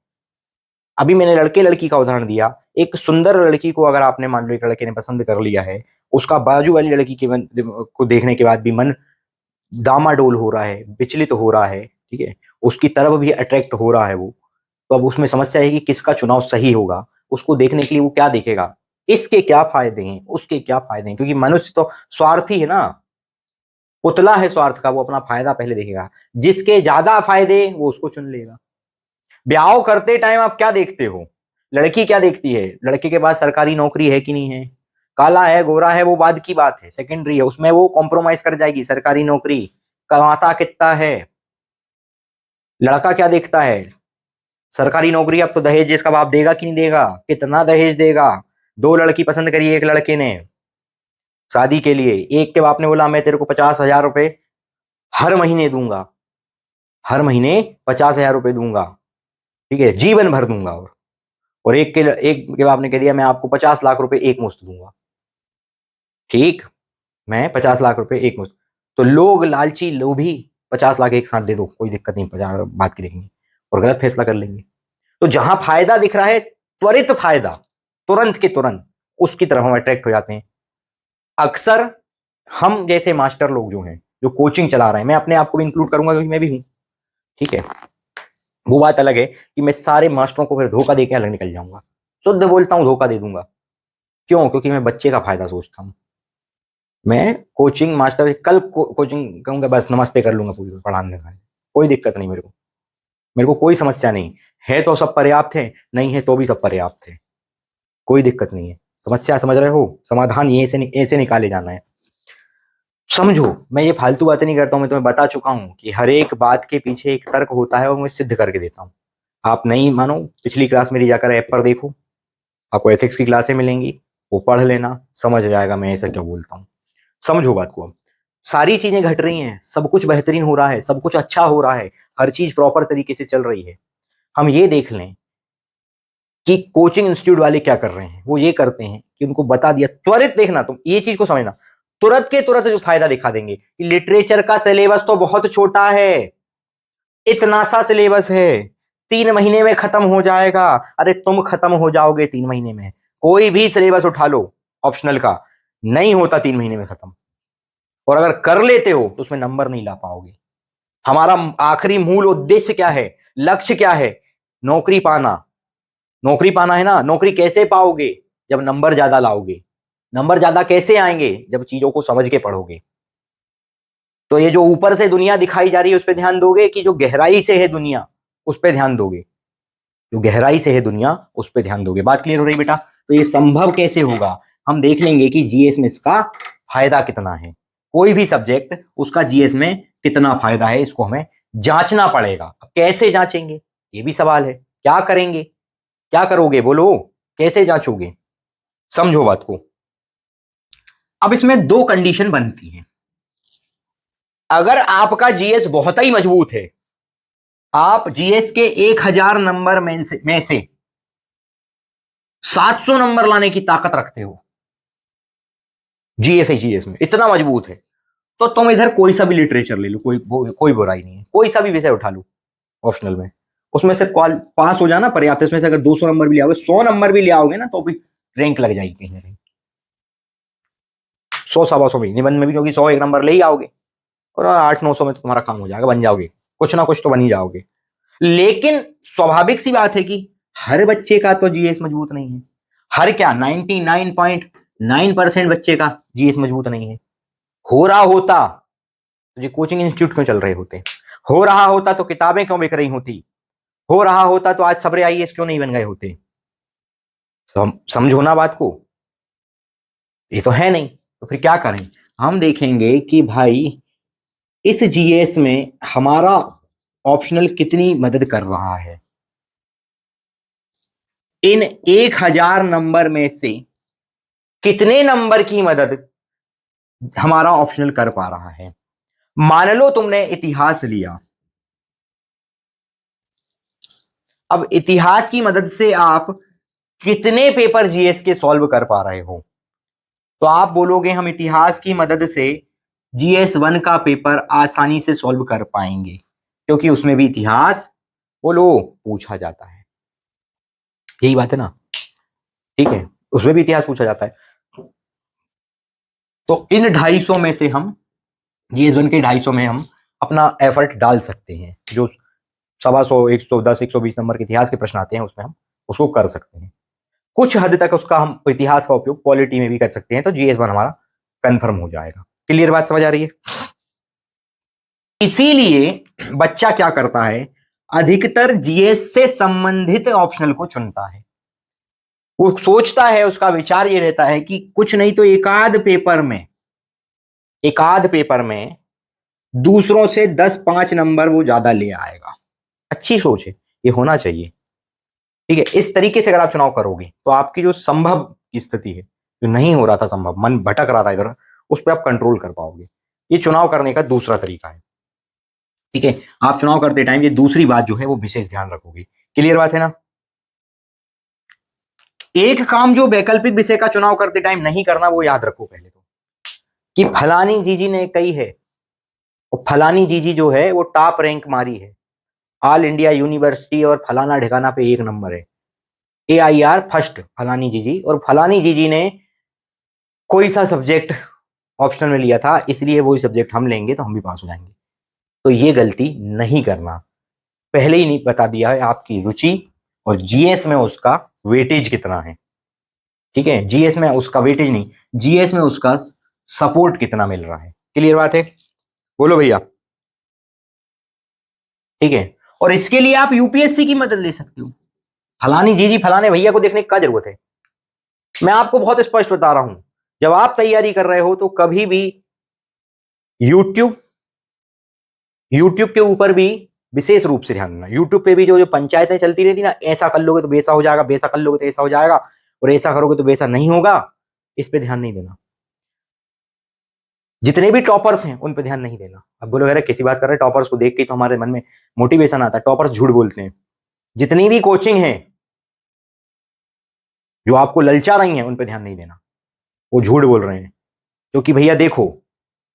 अभी मैंने लड़के लड़की का उदाहरण दिया। एक सुंदर लड़की को अगर आपने, मान लो एक लड़के ने पसंद कर लिया है, उसका बाजू वाली लड़की के को देखने के बाद भी मन डामाडोल हो रहा है, विचलित हो रहा है, ठीक है, उसकी तरफ भी अट्रैक्ट हो रहा है वो, तो अब उसमें समस्या है कि किसका चुनाव सही होगा। उसको देखने के लिए वो क्या देखेगा? इसके क्या फायदे हैं, उसके क्या फायदे हैं, क्योंकि मनुष्य तो स्वार्थी है ना, पुतला है स्वार्थ का, वो अपना फायदा पहले देखेगा। जिसके ज्यादा फायदे वो उसको चुन लेगा। ब्याह करते टाइम आप क्या देखते हो? लड़की क्या देखती है? लड़के के पास सरकारी नौकरी है कि नहीं है, काला है गोरा है, वो बाद की बात है, सेकेंडरी है, उसमें वो कॉम्प्रोमाइज कर जाएगी। सरकारी नौकरी, कमाता कितना है। लड़का क्या देखता है? सरकारी नौकरी, अब तो दहेज जिसका बाप देगा कि नहीं देगा, कितना दहेज देगा। 2 लड़की पसंद करी एक लड़के ने शादी के लिए, एक के बाप ने बोला मैं तेरे को 50,000 रुपए हर महीने दूंगा, हर महीने 50,000 रुपए दूंगा, ठीक है, जीवन भर दूंगा। और एक के बाप ने कह दिया मैं आपको 50 लाख रुपए एक मुश्त दूंगा, ठीक, मैं 50 लाख रुपए एक मुश्त। तो लोग लालची, लोभी, 50 लाख एक साथ दे दो, कोई दिक्कत नहीं, 50 बात की देखेंगे और गलत फैसला कर लेंगे। तो जहां फायदा दिख रहा है, त्वरित फायदा, तुरंत के तुरंत, उसकी तरफ हम अट्रैक्ट हो जाते हैं। अक्सर हम जैसे मास्टर लोग जो हैं, जो कोचिंग चला रहे हैं, मैं अपने आप को भी इंक्लूड करूंगा क्योंकि मैं भी हूं, ठीक है, वो बात अलग है कि मैं सारे मास्टरों को फिर धोखा देके अलग निकल जाऊंगा। शुद्ध बोलता हूं, धोखा दे दूंगा। क्यों? क्योंकि मैं बच्चे का फायदा सोचता हूं। मैं कोचिंग मास्टर, कल कोचिंग कहूंगा, बस नमस्ते कर लूंगा पूरी पढ़ाने का, कोई दिक्कत नहीं मेरे को, मेरे को कोई समस्या नहीं है। तो सब पर्याप्त है, नहीं है तो भी सब पर्याप्त है, कोई दिक्कत नहीं है। समस्या समझ रहे हो? समाधान ये ऐसे निकाले जाना है। समझो, मैं ये फालतू बातें नहीं करता हूं, मैं तुम्हें बता चुका हूं कि हर एक बात के पीछे एक तर्क होता है और मैं सिद्ध करके देता हूं। आप नहीं मानो, पिछली क्लास मेरी जाकर ऐप पर देखो, आपको एथिक्स की क्लासें मिलेंगी, वो पढ़ लेना, समझ जाएगा मैं ऐसा क्यों बोलता हूँ। समझो बात को। सारी चीजें घट रही हैं, सब कुछ बेहतरीन हो रहा है, सब कुछ अच्छा हो रहा है, हर चीज प्रॉपर तरीके से चल रही है। हम ये देख लें कि कोचिंग इंस्टीट्यूट वाले क्या कर रहे हैं। वो ये करते हैं कि उनको बता दिया, त्वरित देखना, तुम ये चीज को समझना, तुरंत के तुरंत जो फायदा दिखा देंगे कि लिटरेचर का सिलेबस तो बहुत छोटा है, इतना सा सिलेबस है, 3 महीने में खत्म हो जाएगा। अरे तुम खत्म हो जाओगे 3 महीने में, कोई भी सिलेबस उठा लो ऑप्शनल का, नहीं होता 3 महीने में खत्म। और अगर कर लेते हो तो उसमें नंबर नहीं ला पाओगे। हमारा आखिरी मूल उद्देश्य क्या है, लक्ष्य क्या है? नौकरी पाना। नौकरी पाना है ना। नौकरी कैसे पाओगे? जब नंबर ज्यादा लाओगे। नंबर ज्यादा कैसे आएंगे? जब चीजों को समझ के पढ़ोगे। तो ये जो ऊपर से दुनिया दिखाई जा रही है उस पर ध्यान दोगे, कि जो गहराई से है दुनिया उस पर ध्यान दोगे? जो गहराई से है दुनिया उस पर ध्यान दोगे। बात क्लियर हो रही बेटा? तो ये संभव कैसे होगा? हम देख लेंगे कि जीएस में इसका फायदा कितना है। कोई भी सब्जेक्ट, उसका जीएस में कितना फायदा है, इसको हमें जांचना पड़ेगा। अब कैसे जांचेंगे, ये भी सवाल है। क्या करेंगे, क्या करोगे बोलो, कैसे जांचोगे? समझो बात को। अब इसमें दो कंडीशन बनती हैं। अगर आपका जीएस बहुत ही मजबूत है, आप जीएस के 1000 नंबर में से 700 नंबर लाने की ताकत रखते हो, जीएस में इतना मजबूत है, तो तुम इधर कोई सा भी लिटरेचर ले लो, कोई बुराई नहीं है। कोई सा भी विषय उठा लो ऑप्शनल में, उसमें से पास हो जाना पर्याप्त है। उसमें से अगर 200 नंबर भी ले आओगे, 100 नंबर भी ले आओगे ना, तो भी रैंक लग जाएगी कहीं ना कहीं। 100 सवा 100 भी, निबंध में भी, क्योंकि 100 एक नंबर ले ही आओगे, और 800 900 में तो तुम्हारा काम हो जाएगा, बन जाओगे, कुछ ना कुछ तो बन ही जाओगे। लेकिन स्वाभाविक सी बात है कि हर बच्चे का तो जीएस मजबूत नहीं है। हर क्या, 99.9% बच्चे का जीएस मजबूत नहीं है। हो रहा होता तो ये कोचिंग इंस्टीट्यूट क्यों चल रहे होते? हो रहा होता तो किताबें क्यों बिक रही होती? हो रहा होता तो आज सबरे आईएएस क्यों नहीं बन गए होते? समझो ना बात को। ये तो है नहीं, तो फिर क्या करें? हम देखेंगे कि भाई इस जीएस में हमारा ऑप्शनल कितनी मदद कर रहा है। इन 1000 नंबर में से कितने नंबर की मदद हमारा ऑप्शनल कर पा रहा है। मान लो तुमने इतिहास लिया, अब इतिहास की मदद से आप कितने पेपर जीएस के सॉल्व कर पा रहे हो? तो आप बोलोगे हम इतिहास की मदद से जीएस 1 का पेपर आसानी से सॉल्व कर पाएंगे, क्योंकि उसमें भी इतिहास बोलो पूछा जाता है। यही बात है ना, ठीक है, उसमें भी इतिहास पूछा जाता है। तो इन 250 में से हम जीएस 1 के 250 में हम अपना एफर्ट डाल सकते हैं। जो 125 110 120 नंबर के इतिहास के प्रश्न आते हैं उसमें हम उसको कर सकते हैं। कुछ हद तक उसका हम इतिहास का उपयोग पॉलिटी में भी कर सकते हैं, तो जीएस 1 हमारा कंफर्म हो जाएगा। क्लियर बात समझ आ रही है? इसीलिए बच्चा क्या करता है, अधिकतर जीएस से संबंधित ऑप्शनल को चुनता है। वो सोचता है, उसका विचार ये रहता है कि कुछ नहीं तो एकाध पेपर में दूसरों से 10-5 नंबर वो ज्यादा ले आएगा। अच्छी सोच है, ये होना चाहिए। ठीक है, इस तरीके से अगर आप चुनाव करोगे तो आपकी जो संभव की स्थिति है, जो नहीं हो रहा था संभव, मन भटक रहा था इधर, उस पर आप कंट्रोल कर पाओगे। ये चुनाव करने का दूसरा तरीका है। ठीक है, आप चुनाव करते टाइम ये दूसरी बात जो है वो विशेष ध्यान रखोगे। क्लियर बात है ना? एक काम जो वैकल्पिक विषय का चुनाव करते टाइम नहीं करना, वो याद रखो पहले तो, कि फलानी जीजी ने कही है, और फलानी जीजी जो है वो टॉप रैंक मारी है, ऑल इंडिया यूनिवर्सिटी और फलाना ठिकाना पे 1 नंबर है, AIR फर्स्ट फलानी जीजी, और फलानी जीजी ने कोई सा सब्जेक्ट ऑप्शनल में लिया था, इसलिए वही सब्जेक्ट हम लेंगे तो हम भी पास हो जाएंगे। तो ये गलती नहीं करना। पहले ही नहीं बता दिया है आपकी रुचि और जीएस में उसका वेटेज कितना है। ठीक है, जीएस में उसका वेटेज नहीं, जीएस में उसका सपोर्ट कितना मिल रहा है। क्लियर बात है? बोलो भैया। ठीक है, और इसके लिए आप यूपीएससी की मदद ले सकते हो। फलानी जीजी फलाने भैया को देखने की क्या जरूरत है? मैं आपको बहुत स्पष्ट बता रहा हूं, जब आप तैयारी कर रहे हो तो कभी भी यूट्यूब के ऊपर भी विशेष रूप से ध्यान देना। यूट्यूब पे भी जो जो पंचायतें चलती रहती ना, ऐसा कर लोगे तो वैसा हो जाएगा, वैसा कर लोगे तो ऐसा हो जाएगा, और ऐसा करोगे तो वैसा नहीं होगा, इस पे ध्यान नहीं देना। जितने भी टॉपर्स हैं उन पे ध्यान नहीं देना। अब बोलो अरे कैसी बात कर रहे हैं, टॉपर्स को देख के तो हमारे मन में मोटिवेशन आता है, टॉपर्स झूठ बोलते हैं। जितनी भी कोचिंग है जो आपको ललचा रही हैं उन पे ध्यान नहीं देना, वो झूठ बोल रहे हैं। क्योंकि भैया देखो,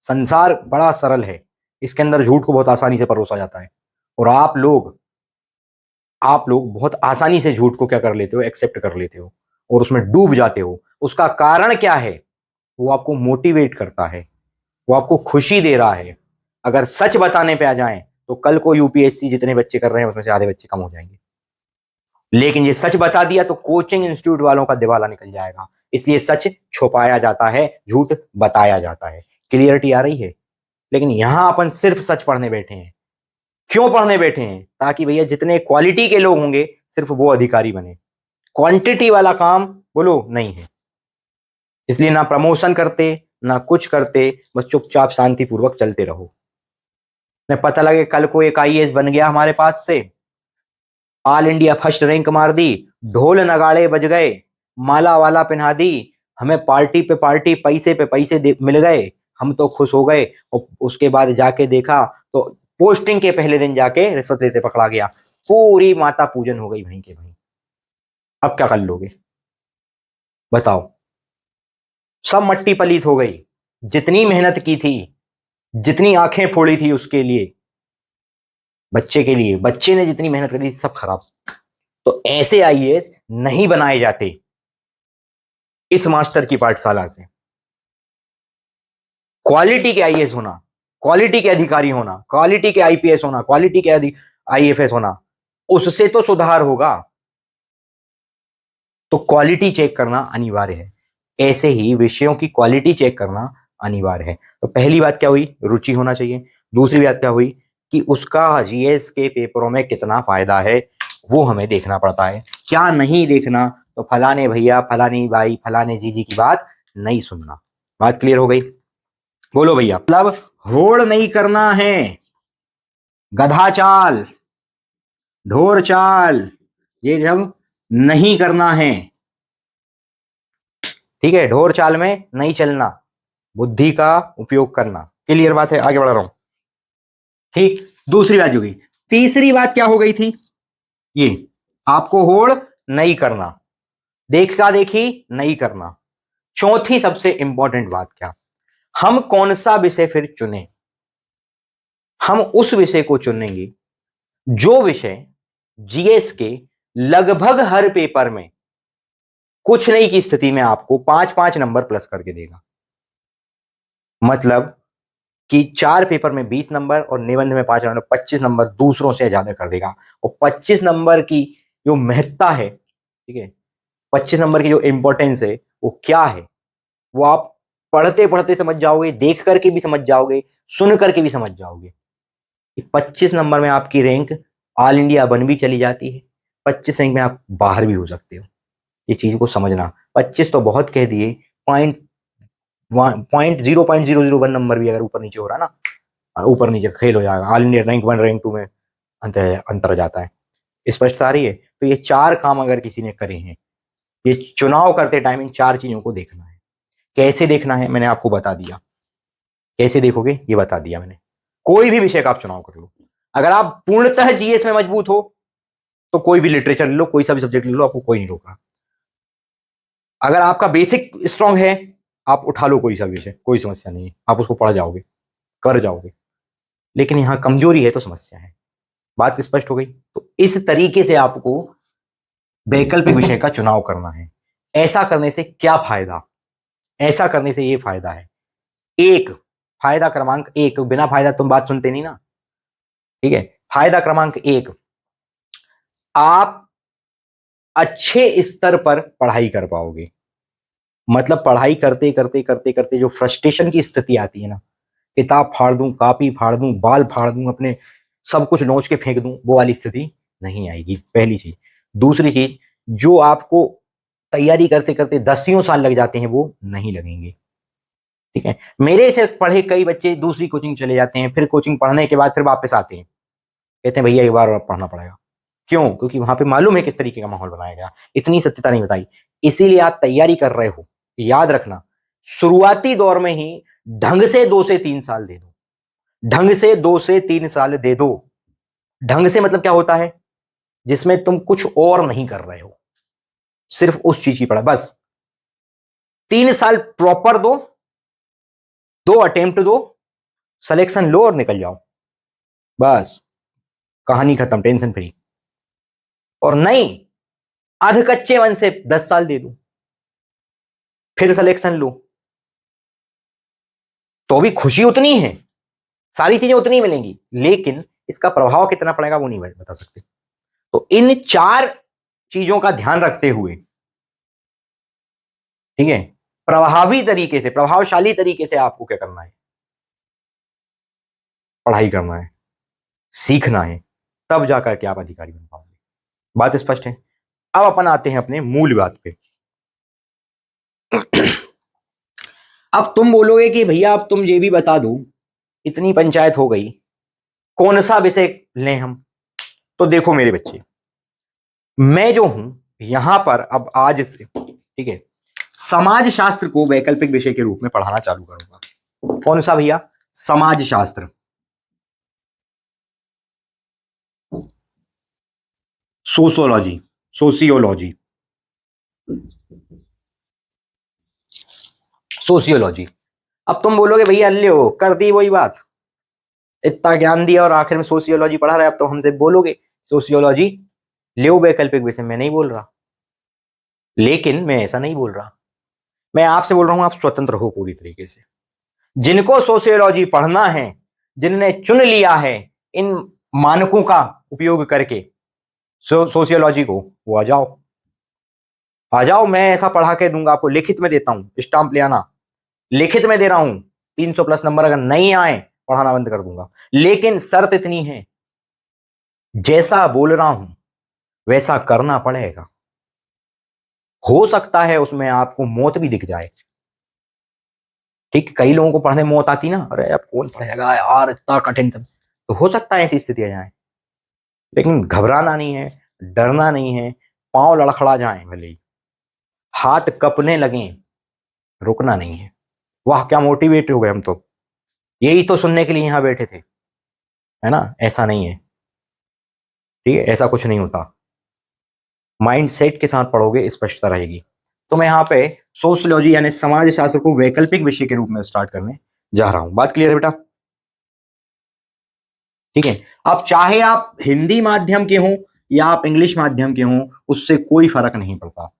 संसार बड़ा सरल है, इसके अंदर झूठ को बहुत आसानी से परोसा जाता है, और आप लोग बहुत आसानी से झूठ को क्या कर लेते हो, एक्सेप्ट कर लेते हो और उसमें डूब जाते हो। उसका कारण क्या है? वो आपको मोटिवेट करता है, वो आपको खुशी दे रहा है। अगर सच बताने पे आ जाएं तो कल को यूपीएससी जितने बच्चे कर रहे हैं उसमें से आधे बच्चे कम हो जाएंगे। लेकिन ये सच बता दिया तो कोचिंग इंस्टीट्यूट वालों का दिवाला निकल जाएगा। इसलिए सच छुपाया जाता है, झूठ बताया जाता है। क्लियरिटी आ रही है? लेकिन यहां अपन सिर्फ सच पढ़ने बैठे हैं। क्यों पढ़ने बैठे हैं? ताकि भैया जितने क्वालिटी के लोग होंगे सिर्फ वो अधिकारी बने। क्वांटिटी वाला काम बोलो नहीं है। इसलिए ना प्रमोशन करते ना कुछ करते, बस चुपचाप शांतिपूर्वक चलते रहो। मैं पता लगे कल को एक आईएएस बन गया हमारे पास से, ऑल इंडिया फर्स्ट रैंक मार दी, ढोल नगाड़े बज गए, माला वाला पहना दी, हमें पार्टी पे पार्टी, पैसे पे पैसे मिल गए, हम तो खुश हो गए। और उसके बाद जाके देखा तो पोस्टिंग के पहले दिन जाके रिश्वत लेते पकड़ा गया। पूरी माता पूजन हो गई भाई के भाई। अब क्या कर लोगे बताओ? सब मट्टी पलीत हो गई। जितनी मेहनत की थी, जितनी आंखें फोड़ी थी उसके लिए, बच्चे के लिए, बच्चे ने जितनी मेहनत करी सब खराब। तो ऐसे आईएएस नहीं बनाए जाते इस मास्टर की पाठशाला से। क्वालिटी के आईएएस होना, क्वालिटी के अधिकारी होना, क्वालिटी के आईपीएस होना, क्वालिटी के आईएफएस होना, उससे तो सुधार होगा। तो क्वालिटी चेक करना अनिवार्य है। ऐसे ही विषयों की क्वालिटी चेक करना अनिवार्य है। तो पहली बात क्या हुई? रुचि होना चाहिए। दूसरी बात क्या हुई कि उसका जीएस के पेपरों में कितना फायदा है वो हमें देखना पड़ता है। क्या नहीं देखना? तो फलाने भैया, फलानी भाई, फलाने जीजी की बात नहीं सुनना। बात क्लियर हो गई? बोलो भैया। मतलब होड़ नहीं करना है, गधा चाल, ढोर चाल, ये सब नहीं करना है। ठीक है? ढोर चाल में नहीं चलना, बुद्धि का उपयोग करना। क्लियर बात है? आगे बढ़ रहा हूं। ठीक, दूसरी बात हो गई। तीसरी बात क्या हो गई थी? ये आपको होड़ नहीं करना, देखा देखी नहीं करना। चौथी सबसे इंपॉर्टेंट बात क्या? हम कौन सा विषय फिर चुने? हम उस विषय को चुनेंगे जो विषय जीएस के लगभग हर पेपर में कुछ नहीं की स्थिति में आपको 5-5 नंबर प्लस करके देगा। मतलब कि 4 पेपर में 20 नंबर और निबंध में 5 नंबर, 25 नंबर दूसरों से ज्यादा कर देगा। और 25 नंबर की जो महत्ता है, ठीक है, 25 नंबर की जो इंपॉर्टेंस है वो क्या है, वो आप पढ़ते पढ़ते समझ जाओगे, देख करके भी समझ जाओगे, सुन करके भी समझ जाओगे। 25 नंबर में आपकी रैंक ऑल इंडिया 1 भी चली जाती है, 25 रैंक में आप बाहर भी हो सकते हो। ये चीज को समझना। 25 तो बहुत कह दिए, पॉइंट 0.0001 नंबर भी अगर ऊपर नीचे हो रहा है ना, ऊपर नीचे खेल हो जाएगा। ऑल इंडिया रैंक 1 रैंक 2 में अंतर जाता है। स्पष्ट आ रही है? तो ये 4 काम अगर किसी ने करे हैं, ये चुनाव करते टाइम इन 4 चीजों को देखना है। कैसे देखना है मैंने आपको बता दिया। कैसे देखोगे ये बता दिया मैंने। कोई भी विषय का आप चुनाव कर लो, अगर आप पूर्णतः जीएस में मजबूत हो तो कोई भी लिटरेचर ले लो, कोई सा भी सब्जेक्ट ले लो, आपको कोई नहीं रोक रहा। अगर आपका बेसिक स्ट्रांग है, आप उठा लो कोई सा विषय, कोई समस्या नहीं है, आप उसको पढ़ जाओगे, कर जाओगे। लेकिन यहां कमजोरी है तो समस्या है। बात स्पष्ट हो गई? तो इस तरीके से आपको वैकल्पिक विषय का चुनाव करना है। ऐसा करने से क्या फायदा? ऐसा करने से ये फायदा है, एक, फायदा क्रमांक 1, बिना फायदा तुम बात सुनते नहीं ना। ठीक है? फायदा क्रमांक 1, आप अच्छे स्तर पर पढ़ाई कर पाओगे। मतलब पढ़ाई करते करते करते करते जो फ्रस्ट्रेशन की स्थिति आती है ना, किताब फाड़ दूं, कॉपी फाड़ दूं, बाल फाड़ दूं, अपने सब कुछ नोच के फेंक दूं, वो वाली स्थिति नहीं आएगी। पहली चीज। दूसरी चीज, जो आपको तैयारी करते करते 10 साल लग जाते हैं वो नहीं लगेंगे। ठीक है? मेरे से पढ़े कई बच्चे दूसरी कोचिंग चले जाते हैं, फिर कोचिंग पढ़ने के बाद फिर वापस आते हैं, कहते हैं भैया एक बार और पढ़ना पड़ेगा। क्यों? क्योंकि वहां पे मालूम है किस तरीके का माहौल बनाया गया। इतनी सत्यता नहीं बताई। इसीलिए आप तैयारी कर रहे हो, याद रखना, शुरुआती दौर में ही ढंग से 2 से 3 साल दे दो, ढंग से 2 से 3 साल दे दो। ढंग से मतलब क्या होता है? जिसमें तुम कुछ और नहीं कर रहे हो, सिर्फ उस चीज की पढ़ाई बस। 3 साल प्रॉपर दो, 2 अटेम्प्ट दो, सिलेक्शन लो और निकल जाओ, बस कहानी खत्म, टेंशन फ्री। और नहीं, आध कच्चे मन से 10 साल दे दो, फिर सिलेक्शन लो, तो भी खुशी उतनी है, सारी चीजें उतनी मिलेंगी, लेकिन इसका प्रभाव कितना पड़ेगा वो नहीं बता सकते। तो इन 4 चीजों का ध्यान रखते हुए, ठीक है, प्रभावी तरीके से, प्रभावशाली तरीके से आपको क्या करना है? पढ़ाई करना है, सीखना है, तब जाकर के आप अधिकारी बन पाओगे। बात स्पष्ट है? अब अपन आते हैं अपने मूल बात पे। अब तुम बोलोगे कि भैया अब तुम ये भी बता दो, इतनी पंचायत हो गई, कौन सा विषय लें हम? तो देखो मेरे बच्चे, मैं जो हूं यहां पर अब आज से, ठीक है, समाज शास्त्र को वैकल्पिक विषय के रूप में पढ़ाना चालू करूंगा। कौन सा भैया? समाज शास्त्र, सोशियोलॉजी, सोशियोलॉजी, सोशियोलॉजी। अब तुम बोलोगे भैया लियो कर दी वही बात, इतना ज्ञान दिया और आखिर में सोशियोलॉजी पढ़ा रहे, अब तो हमसे बोलोगे सोशियोलॉजी लियो वैकल्पिक विषय। मैं नहीं बोल रहा, लेकिन मैं ऐसा नहीं बोल रहा, मैं आपसे बोल रहा हूं आप स्वतंत्र हो पूरी तरीके से। जिनको सोशियोलॉजी पढ़ना है, जिनने चुन लिया है इन मानकों का उपयोग करके सोशियोलॉजी को, वो आ जाओ, आ जाओ। मैं ऐसा पढ़ा के दूंगा आपको, लिखित में देता हूं, स्टाम्प ले आना, लिखित में दे रहा हूं। 300+ नंबर अगर नहीं आए पढ़ाना बंद कर दूंगा, लेकिन शर्त इतनी है, जैसा बोल रहा हूं वैसा करना पड़ेगा। हो सकता है उसमें आपको मौत भी दिख जाए, ठीक, कई लोगों को पढ़ने में मौत आती ना, अरे अब कौन पढ़ेगा यार इतना कठिन, तो हो सकता है ऐसी स्थिति आ जाए, लेकिन घबराना नहीं है, डरना नहीं है। पांव लड़खड़ा जाए भले ही, हाथ कपने लगे, रुकना नहीं है। वाह क्या मोटिवेट हो गए हम तो, यही तो सुनने के लिए यहां बैठे थे, है ना? ऐसा नहीं है, ठीक है, ऐसा कुछ नहीं होता। माइंड सेट के साथ पढ़ोगे स्पष्टता रहेगी। तो मैं यहाँ पे सोशियोलॉजी यानी समाज शास्त्र को वैकल्पिक विषय के रूप में स्टार्ट करने जा रहा हूं। बात क्लियर है बेटा? ठीक है। अब चाहे आप हिंदी माध्यम के हों या आप इंग्लिश माध्यम के हों, उससे कोई फर्क नहीं पड़ता,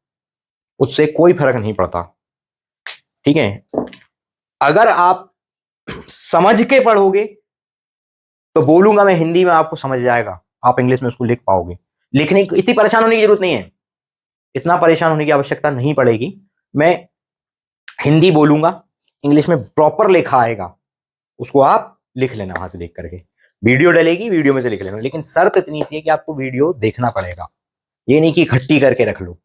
उससे कोई फर्क नहीं पड़ता, ठीक है। अगर आप समझ के पढ़ोगे तो बोलूंगा मैं हिंदी में, आपको समझ जाएगा, आप इंग्लिश में उसको लिख पाओगे। लिखने की इतनी परेशान होने की जरूरत नहीं है, इतना परेशान होने की आवश्यकता नहीं पड़ेगी। मैं हिंदी बोलूंगा, इंग्लिश में प्रॉपर लिखा आएगा, उसको आप लिख लेना वहां से देख करके, वीडियो डलेगी वीडियो में से लिख लेना, लेकिन शर्त इतनी सी है कि आपको वीडियो देखना पड़ेगा, ये नहीं कि इकट्ठी करके रख लो,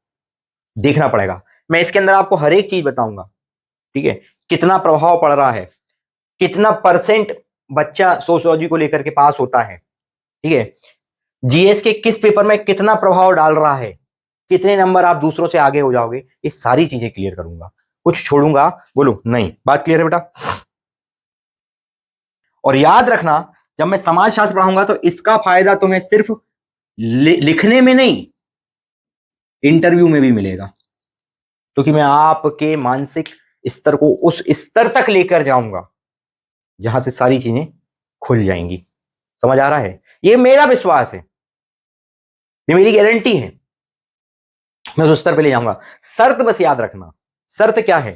देखना पड़ेगा। मैं इसके अंदर आपको हर एक चीज बताऊंगा, ठीक है, कितना प्रभाव पड़ रहा है, कितना परसेंट बच्चा सोशियोलॉजी को लेकर के पास होता है, ठीक है, जीएस के किस पेपर में कितना प्रभाव डाल रहा है, कितने नंबर आप दूसरों से आगे हो जाओगे, ये सारी चीजें क्लियर करूंगा, कुछ छोड़ूंगा बोलो नहीं। बात क्लियर है बेटा? और याद रखना, जब मैं समाज शास्त्र पढ़ाऊंगा तो इसका फायदा तुम्हें सिर्फ लिखने में नहीं, इंटरव्यू में भी मिलेगा, क्योंकि मैं आपके मानसिक स्तर को उस स्तर तक लेकर जाऊंगा जहां से सारी चीजें खुल जाएंगी। समझ आ रहा है? ये मेरा विश्वास है, ये मेरी गारंटी है, मैं उस स्तर पे ले जाऊंगा। शर्त बस याद रखना, शर्त क्या है,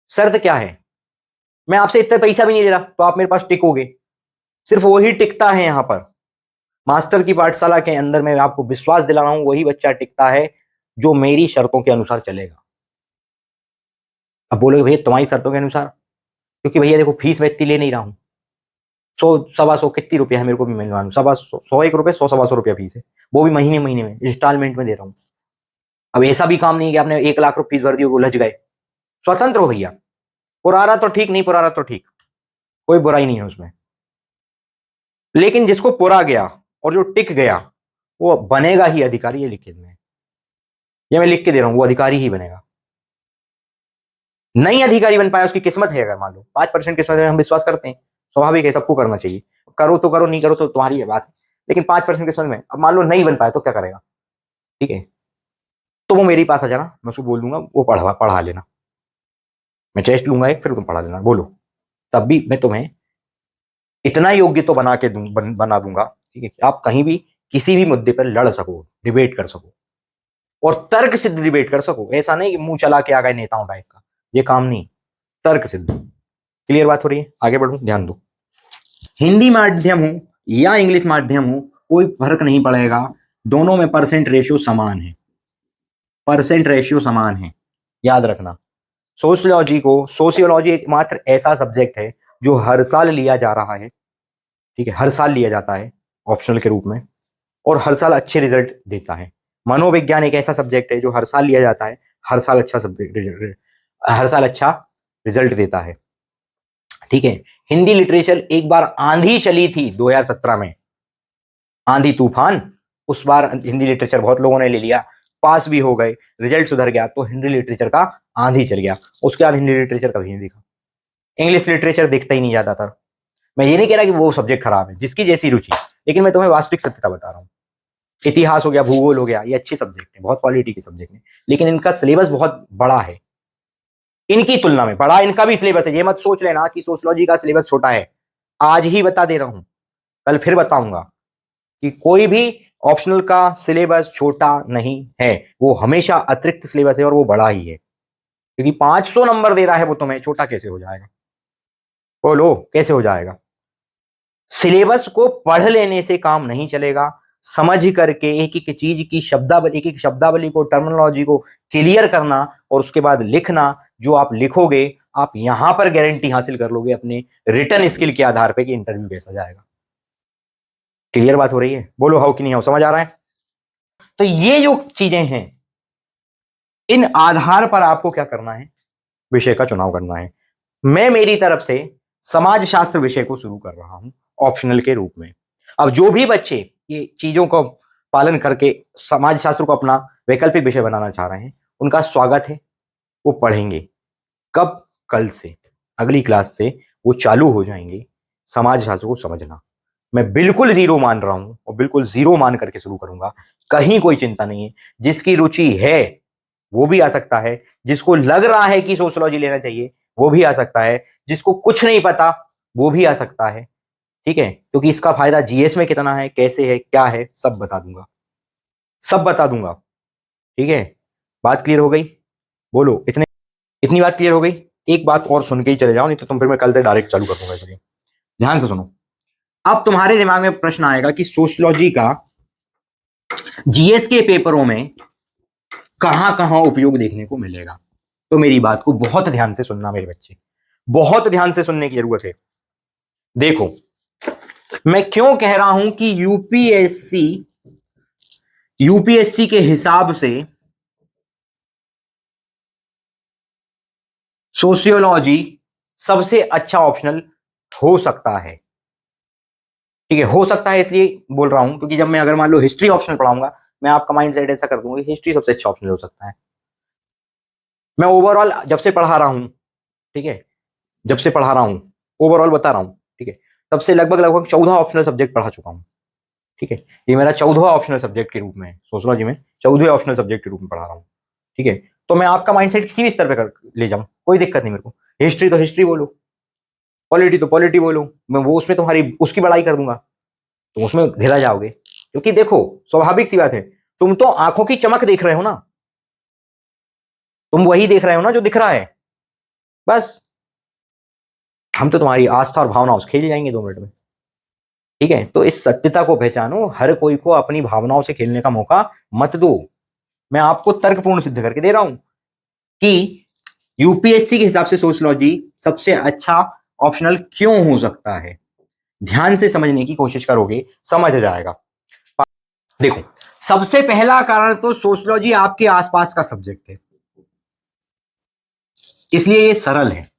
शर्त क्या है? मैं आपसे इतना पैसा भी नहीं ले रहा तो आप मेरे पास टिकोगे, सिर्फ वही टिकता है यहां पर। मास्टर की पाठशाला के अंदर मैं आपको विश्वास दिला रहा हूं, वही बच्चा टिकता है जो मेरी शर्तों के अनुसार चलेगा। अब बोलोगे भैया तुम्हारी शर्तों के अनुसार, क्योंकि भैया देखो फीस मैं इतनी ले नहीं रहा हूं, 100 सवा 100 कितनी रुपया है मेरे को भी, मैं मालूम, 100 1 रुपये 100 सवा 100 रुपया फीस है, वो भी महीने महीने में इंस्टॉलमेंट में दे रहा हूं। अब ऐसा भी काम नहीं है कि आपने 1 लाख रुपये फीस भर दी हो उलझ गए, स्वतंत्र हो भैया, पुराना तो ठीक, नहीं पुराना तो ठीक, कोई बुराई नहीं है उसमें, लेकिन जिसको पुरा गया और जो टिक गया वो बनेगा ही अधिकारी, ये लिख के, ये मैं लिख के दे रहा हूं, वो अधिकारी ही बनेगा। नहीं अधिकारी बन पाया, उसकी किस्मत है। अगर मान लो 5% किस्मत है, हम विश्वास करते हैं, स्वाभाविक है, सबको करना चाहिए, करो तो करो, नहीं करो तो तुम्हारी है बात। लेकिन 5% किस्मत में अब मान लो नहीं बन पाया तो क्या करेगा? ठीक है, तो वो मेरे पास आ जाना, मैं उसको बोल दूंगा वो पढ़ा पढ़ा लेना, मैं टेस्ट लूंगा एक, फिर तुम पढ़ा लेना, बोलो। तब भी मैं तुम्हें इतना योग्य तो बना के बना दूंगा, ठीक है, कि आप कहीं भी किसी भी मुद्दे पर लड़ सको, डिबेट कर सको, और तर्क सिद्ध डिबेट कर सको। ऐसा नहीं कि मुंह चला के आ गए नेताओं टाइप का, ये काम नहीं, तर्क सिद्ध। क्लियर बात हो रही है? आगे बढ़ू, ध्यान दो। हिंदी माध्यम हो या इंग्लिश माध्यम हो, कोई फर्क नहीं पड़ेगा, दोनों में परसेंट रेशियो समान है, परसेंट रेशियो समान है, याद रखना। सोशियोलॉजी एकमात्र ऐसा सब्जेक्ट है जो हर साल लिया जा रहा है, ठीक है, हर साल लिया जाता है ऑप्शनल के रूप में, और हर साल अच्छे रिजल्ट देता है। मनोविज्ञान एक ऐसा सब्जेक्ट है जो हर साल लिया जाता है, हर साल अच्छा सब्जेक्ट, हर साल अच्छा रिजल्ट देता है, ठीक है। हिंदी लिटरेचर, एक बार आंधी चली थी 2017 में, आंधी तूफान, उस बार हिंदी लिटरेचर बहुत लोगों ने ले लिया, पास भी हो गए, रिजल्ट सुधर गया, तो हिंदी लिटरेचर का आंधी चल गया। उसके बाद हिंदी लिटरेचर कभी नहीं दिखा, इंग्लिश लिटरेचर दिखता ही नहीं ज्यादातर। मैं ये नहीं कह रहा कि वो सब्जेक्ट खराब है, जिसकी जैसी रुचि, लेकिन मैं तुम्हें वास्तविक सत्यता बता रहा हूँ। इतिहास हो गया, भूगोल हो गया, ये अच्छे सब्जेक्ट है, बहुत क्वालिटी के सब्जेक्ट है, लेकिन इनका सिलेबस बहुत बड़ा है, इनकी तुलना में बड़ा इनका भी सिलेबस है। ये मत सोच लेना कि सोशियोलॉजी का सिलेबस छोटा है, आज ही बता दे रहा हूं, कल फिर बताऊंगा कि कोई भी ऑप्शनल का सिलेबस छोटा नहीं है, वो हमेशा अतिरिक्त सिलेबस है और वो बड़ा ही है। क्योंकि 500 नंबर दे रहा है वो, तुम्हें छोटा कैसे हो जाएगा? बोलो कैसे हो जाएगा? सिलेबस को पढ़ लेने से काम नहीं चलेगा, समझ करके एक एक चीज की शब्दावली, एक एक शब्दावली को, टर्मिनोलॉजी को क्लियर करना, और उसके बाद लिखना। जो आप लिखोगे, आप यहां पर गारंटी हासिल कर लोगे अपने रिटर्न स्किल के आधार पे कि इंटरव्यू कैसा जाएगा। क्लियर बात हो रही है? बोलो हाउ कि नहीं हाउ, समझ आ रहा है? तो ये जो चीजें हैं, इन आधार पर आपको क्या करना है? विषय का चुनाव करना है। मैं मेरी तरफ से समाज शास्त्र विषय को शुरू कर रहा हूं ऑप्शनल के रूप में। अब जो भी बच्चे ये चीजों को पालन करके समाज शास्त्र को अपना वैकल्पिक विषय बनाना चाह रहे हैं, उनका स्वागत है, वो पढ़ेंगे। कब? कल से, अगली क्लास से वो चालू हो जाएंगे समाज शास्त्र को समझना। मैं बिल्कुल जीरो मान रहा हूं और बिल्कुल जीरो मान करके शुरू करूंगा, कहीं कोई चिंता नहीं है। जिसकी रुचि है वो भी आ सकता है, जिसको लग रहा है कि सोशियोलॉजी लेना चाहिए वो भी आ सकता है, जिसको कुछ नहीं पता वो भी आ सकता है, ठीक है। क्योंकि इसका फायदा जीएस में कितना है, कैसे है, क्या है, सब बता दूंगा, सब बता दूंगा, ठीक है। बात क्लियर हो गई? बोलो, इतनी बात क्लियर हो गई? एक बात और सुन के ही चले जाओ, नहीं तो तुम फिर मैं कल से डायरेक्ट चालू कर दूंगा, इसलिए ध्यान से सुनो। अब तुम्हारे दिमाग में प्रश्न आएगा कि सोशियोलॉजी का जीएस के पेपरों में कहां कहां उपयोग देखने को मिलेगा। तो मेरी बात को बहुत ध्यान से सुनना मेरे बच्चे, बहुत ध्यान से सुनने की जरूरत है। देखो, मैं क्यों कह रहा हूं कि यूपीएससी के हिसाब से सोशियोलॉजी सबसे अच्छा ऑप्शनल हो सकता है, ठीक है। हो सकता है इसलिए बोल रहा हूं क्योंकि जब मैं अगर मान लो हिस्ट्री ऑप्शनल पढ़ाऊंगा, मैं आपका माइंड सेट ऐसा कर दूंगा कि हिस्ट्री सबसे अच्छा ऑप्शनल हो सकता है। मैं ओवरऑल जब से पढ़ा रहा हूं, ठीक है, जब से पढ़ा रहा हूं, ओवरऑल बता रहा हूं, ठीक है, तब से लगभग लगभग 14 ऑप्शनल सब्जेक्ट पढ़ा चुका हूं, ठीक है। ये मेरा 14वां ऑप्शनल सब्जेक्ट के रूप में है, सोशियोलॉजी में 14वें ऑप्शनल सब्जेक्ट के रूप में पढ़ा रहा हूं, ठीक है। तो मैं आपका माइंडसेट किसी भी स्तर पे ले जाऊं, कोई दिक्कत नहीं मेरे को। हिस्ट्री तो हिस्ट्री बोलो, पॉलिटी तो पॉलिटी बोलो, मैं वो उसमें तुम्हारी उसकी बड़ाई कर दूंगा, तुम उसमें घिरा जाओगे। क्योंकि देखो, स्वाभाविक सी बात है, तुम तो आंखों की चमक देख रहे हो ना, तुम वही देख रहे हो ना जो दिख रहा है, बस। हम तो तुम्हारी आस्था और भावनाओं से खेल जाएंगे 2 मिनट में, ठीक है। तो इस सत्यता को पहचानो, हर कोई को अपनी भावनाओं से खेलने का मौका मत दो। मैं आपको तर्कपूर्ण सिद्ध करके दे रहा हूं कि यूपीएससी के हिसाब से सोशियोलॉजी सबसे अच्छा ऑप्शनल क्यों हो सकता है। ध्यान से समझने की कोशिश करोगे, समझ जाएगा। देखो, सबसे पहला कारण तो सोशियोलॉजी आपके आसपास का सब्जेक्ट है, इसलिए ये सरल है।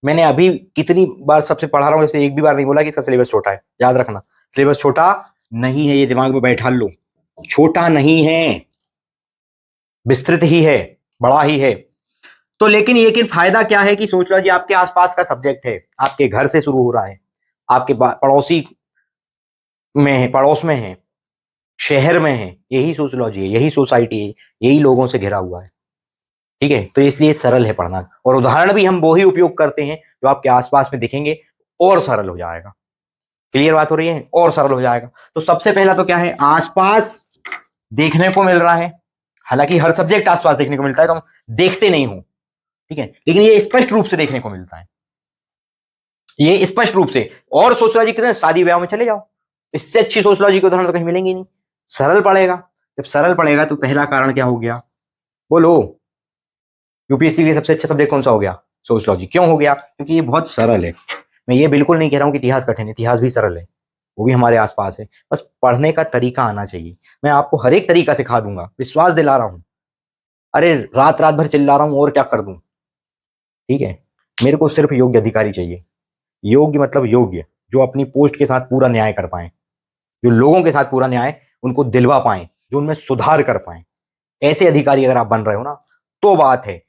मैंने अभी कितनी बार सबसे पढ़ा रहा हूं, जैसे एक भी बार नहीं बोला कि इसका सिलेबस छोटा है। याद रखना, सिलेबस छोटा नहीं है, ये दिमाग में बैठा लो, छोटा नहीं है, विस्तृत ही है, बड़ा ही है। तो लेकिन फायदा क्या है कि सोशियोलॉजी आपके आसपास का सब्जेक्ट है, आपके घर से शुरू हो रहा है, आपके पड़ोसी में है, पड़ोस में है, शहर में है, यही सोशियोलॉजी है, यही सोसाइटी है, यही लोगों से घिरा हुआ है। ठीक है, तो इसलिए सरल है पढ़ना, और उदाहरण भी हम वो ही उपयोग करते हैं जो आपके आसपास में दिखेंगे, और सरल हो जाएगा। क्लियर बात हो रही है, और सरल हो जाएगा। तो सबसे पहला तो क्या है, आसपास देखने को मिल रहा है। हालांकि हर सब्जेक्ट आसपास देखने को मिलता है, तो हम देखते नहीं हो, ठीक है, लेकिन ये स्पष्ट रूप से देखने को मिलता है, ये स्पष्ट रूप से। और सोशियोलॉजी के शादी ब्याह में चले जाओ, इससे अच्छी सोशियोलॉजी के उदाहरण तो कहीं मिलेंगे नहीं। सरल पड़ेगा, जब सरल पड़ेगा तो पहला कारण क्या हो गया, बोलो, यूपीएससी के लिए सबसे अच्छा सब्जेक्ट कौन सा हो गया, सोशियोलॉजी। क्यों हो गया, क्योंकि ये बहुत सरल है। मैं ये बिल्कुल नहीं कह रहा हूं कि इतिहास कठिन है, इतिहास भी सरल है, वो भी हमारे आसपास है, बस पढ़ने का तरीका आना चाहिए। मैं आपको हर एक तरीका सिखा दूंगा, विश्वास दिला रहा हूं। अरे रात रात भर चिल्ला रहा हूं, और क्या कर दूं, ठीक है। मेरे को सिर्फ योग्य अधिकारी चाहिए। योग्य मतलब योग्य, जो अपनी पोस्ट के साथ पूरा न्याय कर पाए, जो लोगों के साथ पूरा न्याय उनको दिलवा पाए, जो उनमें सुधार कर पाए। ऐसे अधिकारी अगर आप बन रहे हो ना, तो बात है।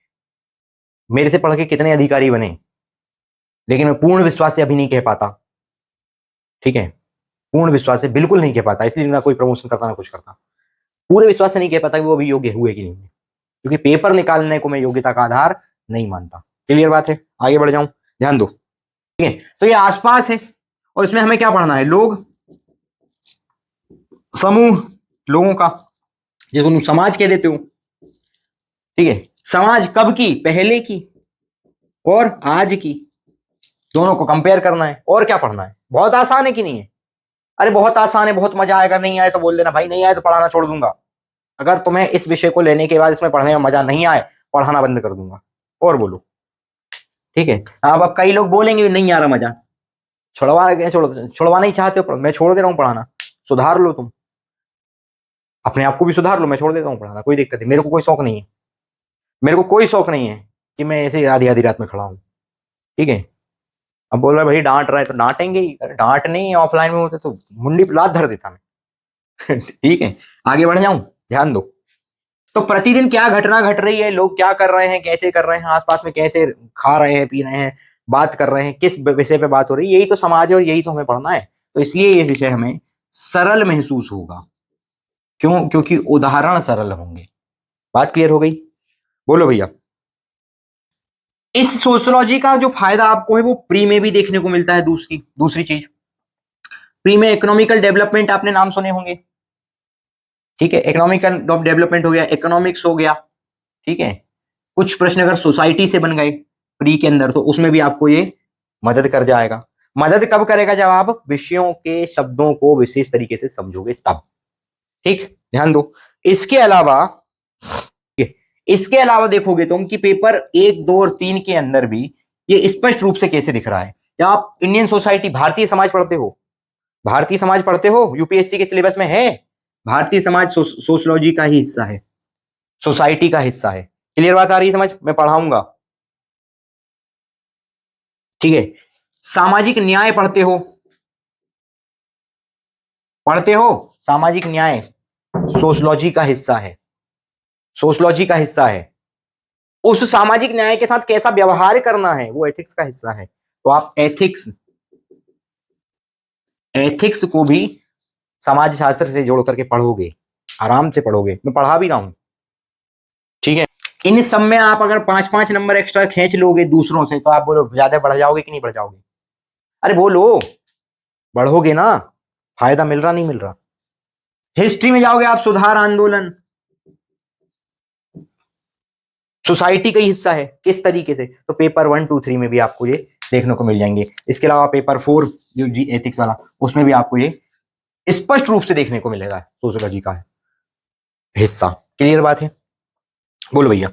मेरे से पढ़ के कितने अधिकारी बने, लेकिन मैं पूर्ण विश्वास से अभी नहीं कह पाता, ठीक है, पूर्ण विश्वास से बिल्कुल नहीं कह पाता, इसलिए ना कोई प्रमोशन करता ना कुछ करता। पूरे विश्वास से नहीं कह पाता कि वो अभी योग्य हुए कि नहीं, क्योंकि पेपर निकालने को मैं योग्यता का आधार नहीं मानता। क्लियर बात है, आगे बढ़ जाऊं, ध्यान दो, ठीक है। तो ये आसपास है, और इसमें हमें क्या पढ़ना है, लोग, समूह लोगों का, जिसको तुम समाज कह देते हो, ठीक है। समाज कब की, पहले की और आज की, दोनों को कंपेयर करना है। और क्या पढ़ना है, बहुत आसान है कि नहीं है। अरे बहुत आसान है, बहुत मजा आएगा, नहीं आए तो बोल देना भाई, नहीं आए तो पढ़ाना छोड़ दूंगा। अगर तुम्हें इस विषय को लेने के बाद इसमें पढ़ने में मजा नहीं आए, पढ़ाना बंद कर दूंगा। और बोलो, ठीक है। अब कई लोग बोलेंगे नहीं आ रहा मजा, छुड़वाना ही चाहते हो, मैं छोड़ दे रहा हूँ पढ़ाना, सुधार लो तुम, अपने आप को भी सुधार लो, मैं छोड़ देता हूँ पढ़ाना, कोई दिक्कत नहीं, मेरे को कोई शौक नहीं है, मेरे को कोई शौक नहीं है कि मैं ऐसे आधी आधी रात में खड़ा हूँ, ठीक है। अब बोल रहा है भाई डांट रहा है, तो डांटेंगे ही, अरे डांट नहीं, ऑफलाइन में होते तो मुंडी पे लात धर देता मैं। ठीक है, आगे बढ़ जाऊं, ध्यान दो। तो प्रतिदिन क्या घटना घट रही है, लोग क्या कर रहे हैं, कैसे कर रहे हैं, आसपास में कैसे खा रहे हैं, पी रहे हैं, बात कर रहे हैं, किस विषय पे बात हो रही है, यही तो समाज है और यही तो हमें पढ़ना है। तो इसलिए ये विषय हमें सरल महसूस होगा। क्यों, क्योंकि उदाहरण सरल होंगे। बात क्लियर हो गई, बोलो भैया। इस सोशियोलॉजी का जो फायदा आपको है वो प्री में भी देखने को मिलता है। दूसरी चीज, प्री में इकोनॉमिकल डेवलपमेंट आपने नाम सुने होंगे, ठीक है, इकोनॉमिकल डेवलपमेंट हो गया, इकोनॉमिक्स हो गया, ठीक है। कुछ प्रश्न अगर सोसाइटी से बन गए प्री के अंदर, तो उसमें भी आपको ये मदद कर जाएगा। मदद कब करेगा, जब आप विषयों के शब्दों को विशेष तरीके से समझोगे तब, ठीक, ध्यान दो। इसके अलावा इसके अलावा देखोगे तुम कि पेपर 1, 2 और 3 के अंदर भी ये स्पष्ट रूप से कैसे दिख रहा है। या आप इंडियन सोसाइटी, भारतीय समाज पढ़ते हो, भारतीय समाज पढ़ते हो, यूपीएससी के सिलेबस में है। भारतीय समाज सोशियोलॉजी का ही हिस्सा है, सोसाइटी का हिस्सा है। क्लियर बात आ रही है समझ, मैं पढ़ाऊंगा, ठीक है। सामाजिक न्याय पढ़ते हो, पढ़ते हो, सामाजिक न्याय सोशियोलॉजी का हिस्सा है, सोशियोलॉजी का हिस्सा है। उस सामाजिक न्याय के साथ कैसा व्यवहार करना है वो एथिक्स का हिस्सा है। तो आप एथिक्स एथिक्स को भी समाज शास्त्र से जोड़ करके पढ़ोगे, आराम से पढ़ोगे, मैं पढ़ा भी रहा हूं, ठीक है। इन सब में आप अगर 5-5 नंबर एक्स्ट्रा खींच लोगे दूसरों से, तो आप बोलो ज्यादा बढ़ जाओगे कि नहीं बढ़ जाओगे, अरे बोलो, बढ़ोगे ना, फायदा मिल रहा नहीं मिल रहा। हिस्ट्री में जाओगे आप, सुधार आंदोलन सोसाइटी का ही हिस्सा है, किस तरीके से, तो पेपर 1, 2, 3 में भी आपको ये देखने को मिल जाएंगे। इसके अलावा पेपर 4 जो जी एथिक्स वाला, उसमें भी आपको ये स्पष्ट रूप से देखने को मिलेगा, सोशियोलॉजी का हिस्सा। क्लियर बात है, बोलो भैया,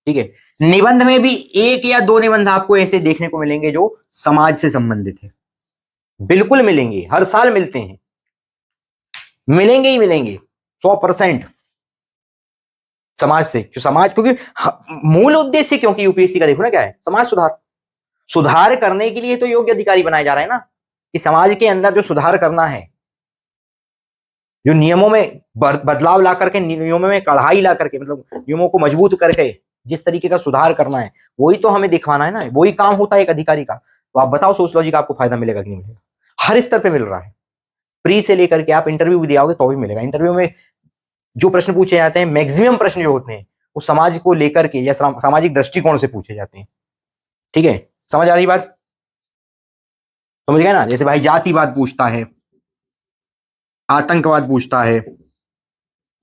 ठीक है। निबंध में भी 1 या 2 निबंध आपको ऐसे देखने को मिलेंगे जो समाज से संबंधित है, बिल्कुल मिलेंगे, हर साल मिलते हैं, मिलेंगे ही मिलेंगे 100% समाज से। जो समाज, क्योंकि मूल उद्देश्य, क्योंकि यूपीएससी का देखो ना क्या है, समाज सुधार, सुधार करने के लिए तो योग्य अधिकारी बनाए जा रहे हैं ना, कि समाज के अंदर जो सुधार करना है, जो नियमों में बदलाव ला करके, नियमों में कढ़ाई ला करके, मतलब नियमों को मजबूत करके जिस तरीके का सुधार करना है वही तो हमें दिखवाना है ना, वही काम होता है एक अधिकारी का। तो आप बताओ सोशियोलॉजी का आपको फायदा मिलेगा कि नहीं मिलेगा? हर स्तर पे मिल रहा है, प्री से लेकर के आप इंटरव्यू भी दियाओगे तो भी मिलेगा। इंटरव्यू में जो प्रश्न पूछे जाते हैं, मैक्सिमम प्रश्न जो होते हैं वो समाज को लेकर के या सामाजिक दृष्टिकोण से पूछे जाते हैं। ठीक है, समझ आ रही बात? समझ गए ना? जैसे भाई जातिवाद पूछता है, आतंकवाद पूछता है,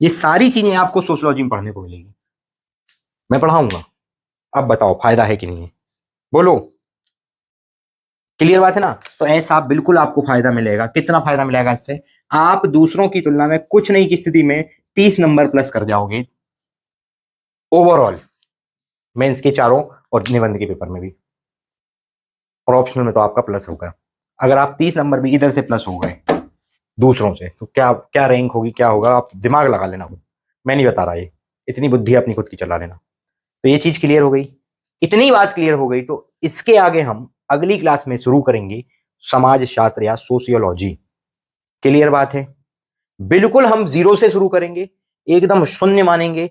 ये सारी चीजें आपको सोशियोलॉजी में पढ़ने को मिलेगी, मैं पढ़ाऊंगा। अब बताओ फायदा है कि नहीं है, बोलो। क्लियर बात है ना? तो ऐसा बिल्कुल आपको फायदा मिलेगा। कितना फायदा मिलेगा इससे? आप दूसरों की तुलना में कुछ नहीं की स्थिति में 30 नंबर प्लस कर जाओगे ओवरऑल, मेंस के चारों और निबंध के पेपर में भी, और ऑप्शनल में तो आपका प्लस होगा। अगर आप 30 नंबर भी इधर से प्लस हो गए दूसरों से तो क्या क्या रैंक होगी, क्या होगा, आप दिमाग लगा लेना। मैं नहीं बता रहा, ये इतनी बुद्धि अपनी खुद की चला लेना। तो ये चीज क्लियर हो गई। इतनी बात क्लियर हो गई तो इसके आगे हम अगली क्लास में शुरू करेंगे समाज शास्त्र या सोशियोलॉजी। क्लियर बात है? बिल्कुल हम जीरो से शुरू करेंगे, एकदम शून्य मानेंगे,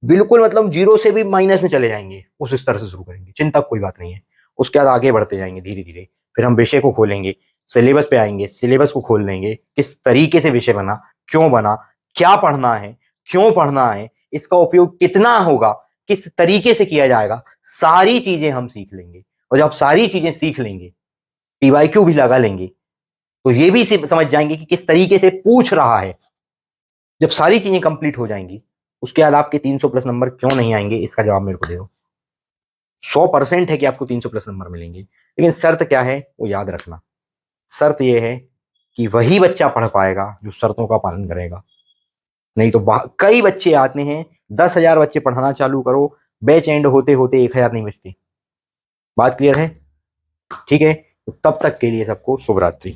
बिल्कुल मतलब जीरो से भी माइनस में चले जाएंगे, उस स्तर से शुरू करेंगे, चिंता कोई बात नहीं है। उसके बाद आगे बढ़ते जाएंगे धीरे धीरे। फिर हम विषय को खोलेंगे, सिलेबस पे आएंगे, सिलेबस को खोल लेंगे, किस तरीके से विषय बना, क्यों बना, क्या पढ़ना है, क्यों पढ़ना है, इसका उपयोग कितना होगा, किस तरीके से किया जाएगा, सारी चीजें हम सीख लेंगे। और जब सारी चीजें सीख लेंगे, पीवाईक्यू भी लगा लेंगे, तो ये भी समझ जाएंगे कि किस तरीके से पूछ रहा है। जब सारी चीजें कंप्लीट हो जाएंगी, उसके बाद आपके 300 प्लस नंबर क्यों नहीं आएंगे, इसका जवाब मेरे को दे दो। 100% है कि आपको 300 प्लस नंबर मिलेंगे, लेकिन शर्त क्या है वो याद रखना। शर्त यह है कि वही बच्चा पढ़ पाएगा जो शर्तों का पालन करेगा। नहीं तो कई बच्चे आते हैं, 10,000 बच्चे पढ़ाना चालू करो, बैच एंड होते होते 1,000 नहीं बचती। बात क्लियर है? ठीक है, तो तब तक के लिए सबको शुभ रात्रि।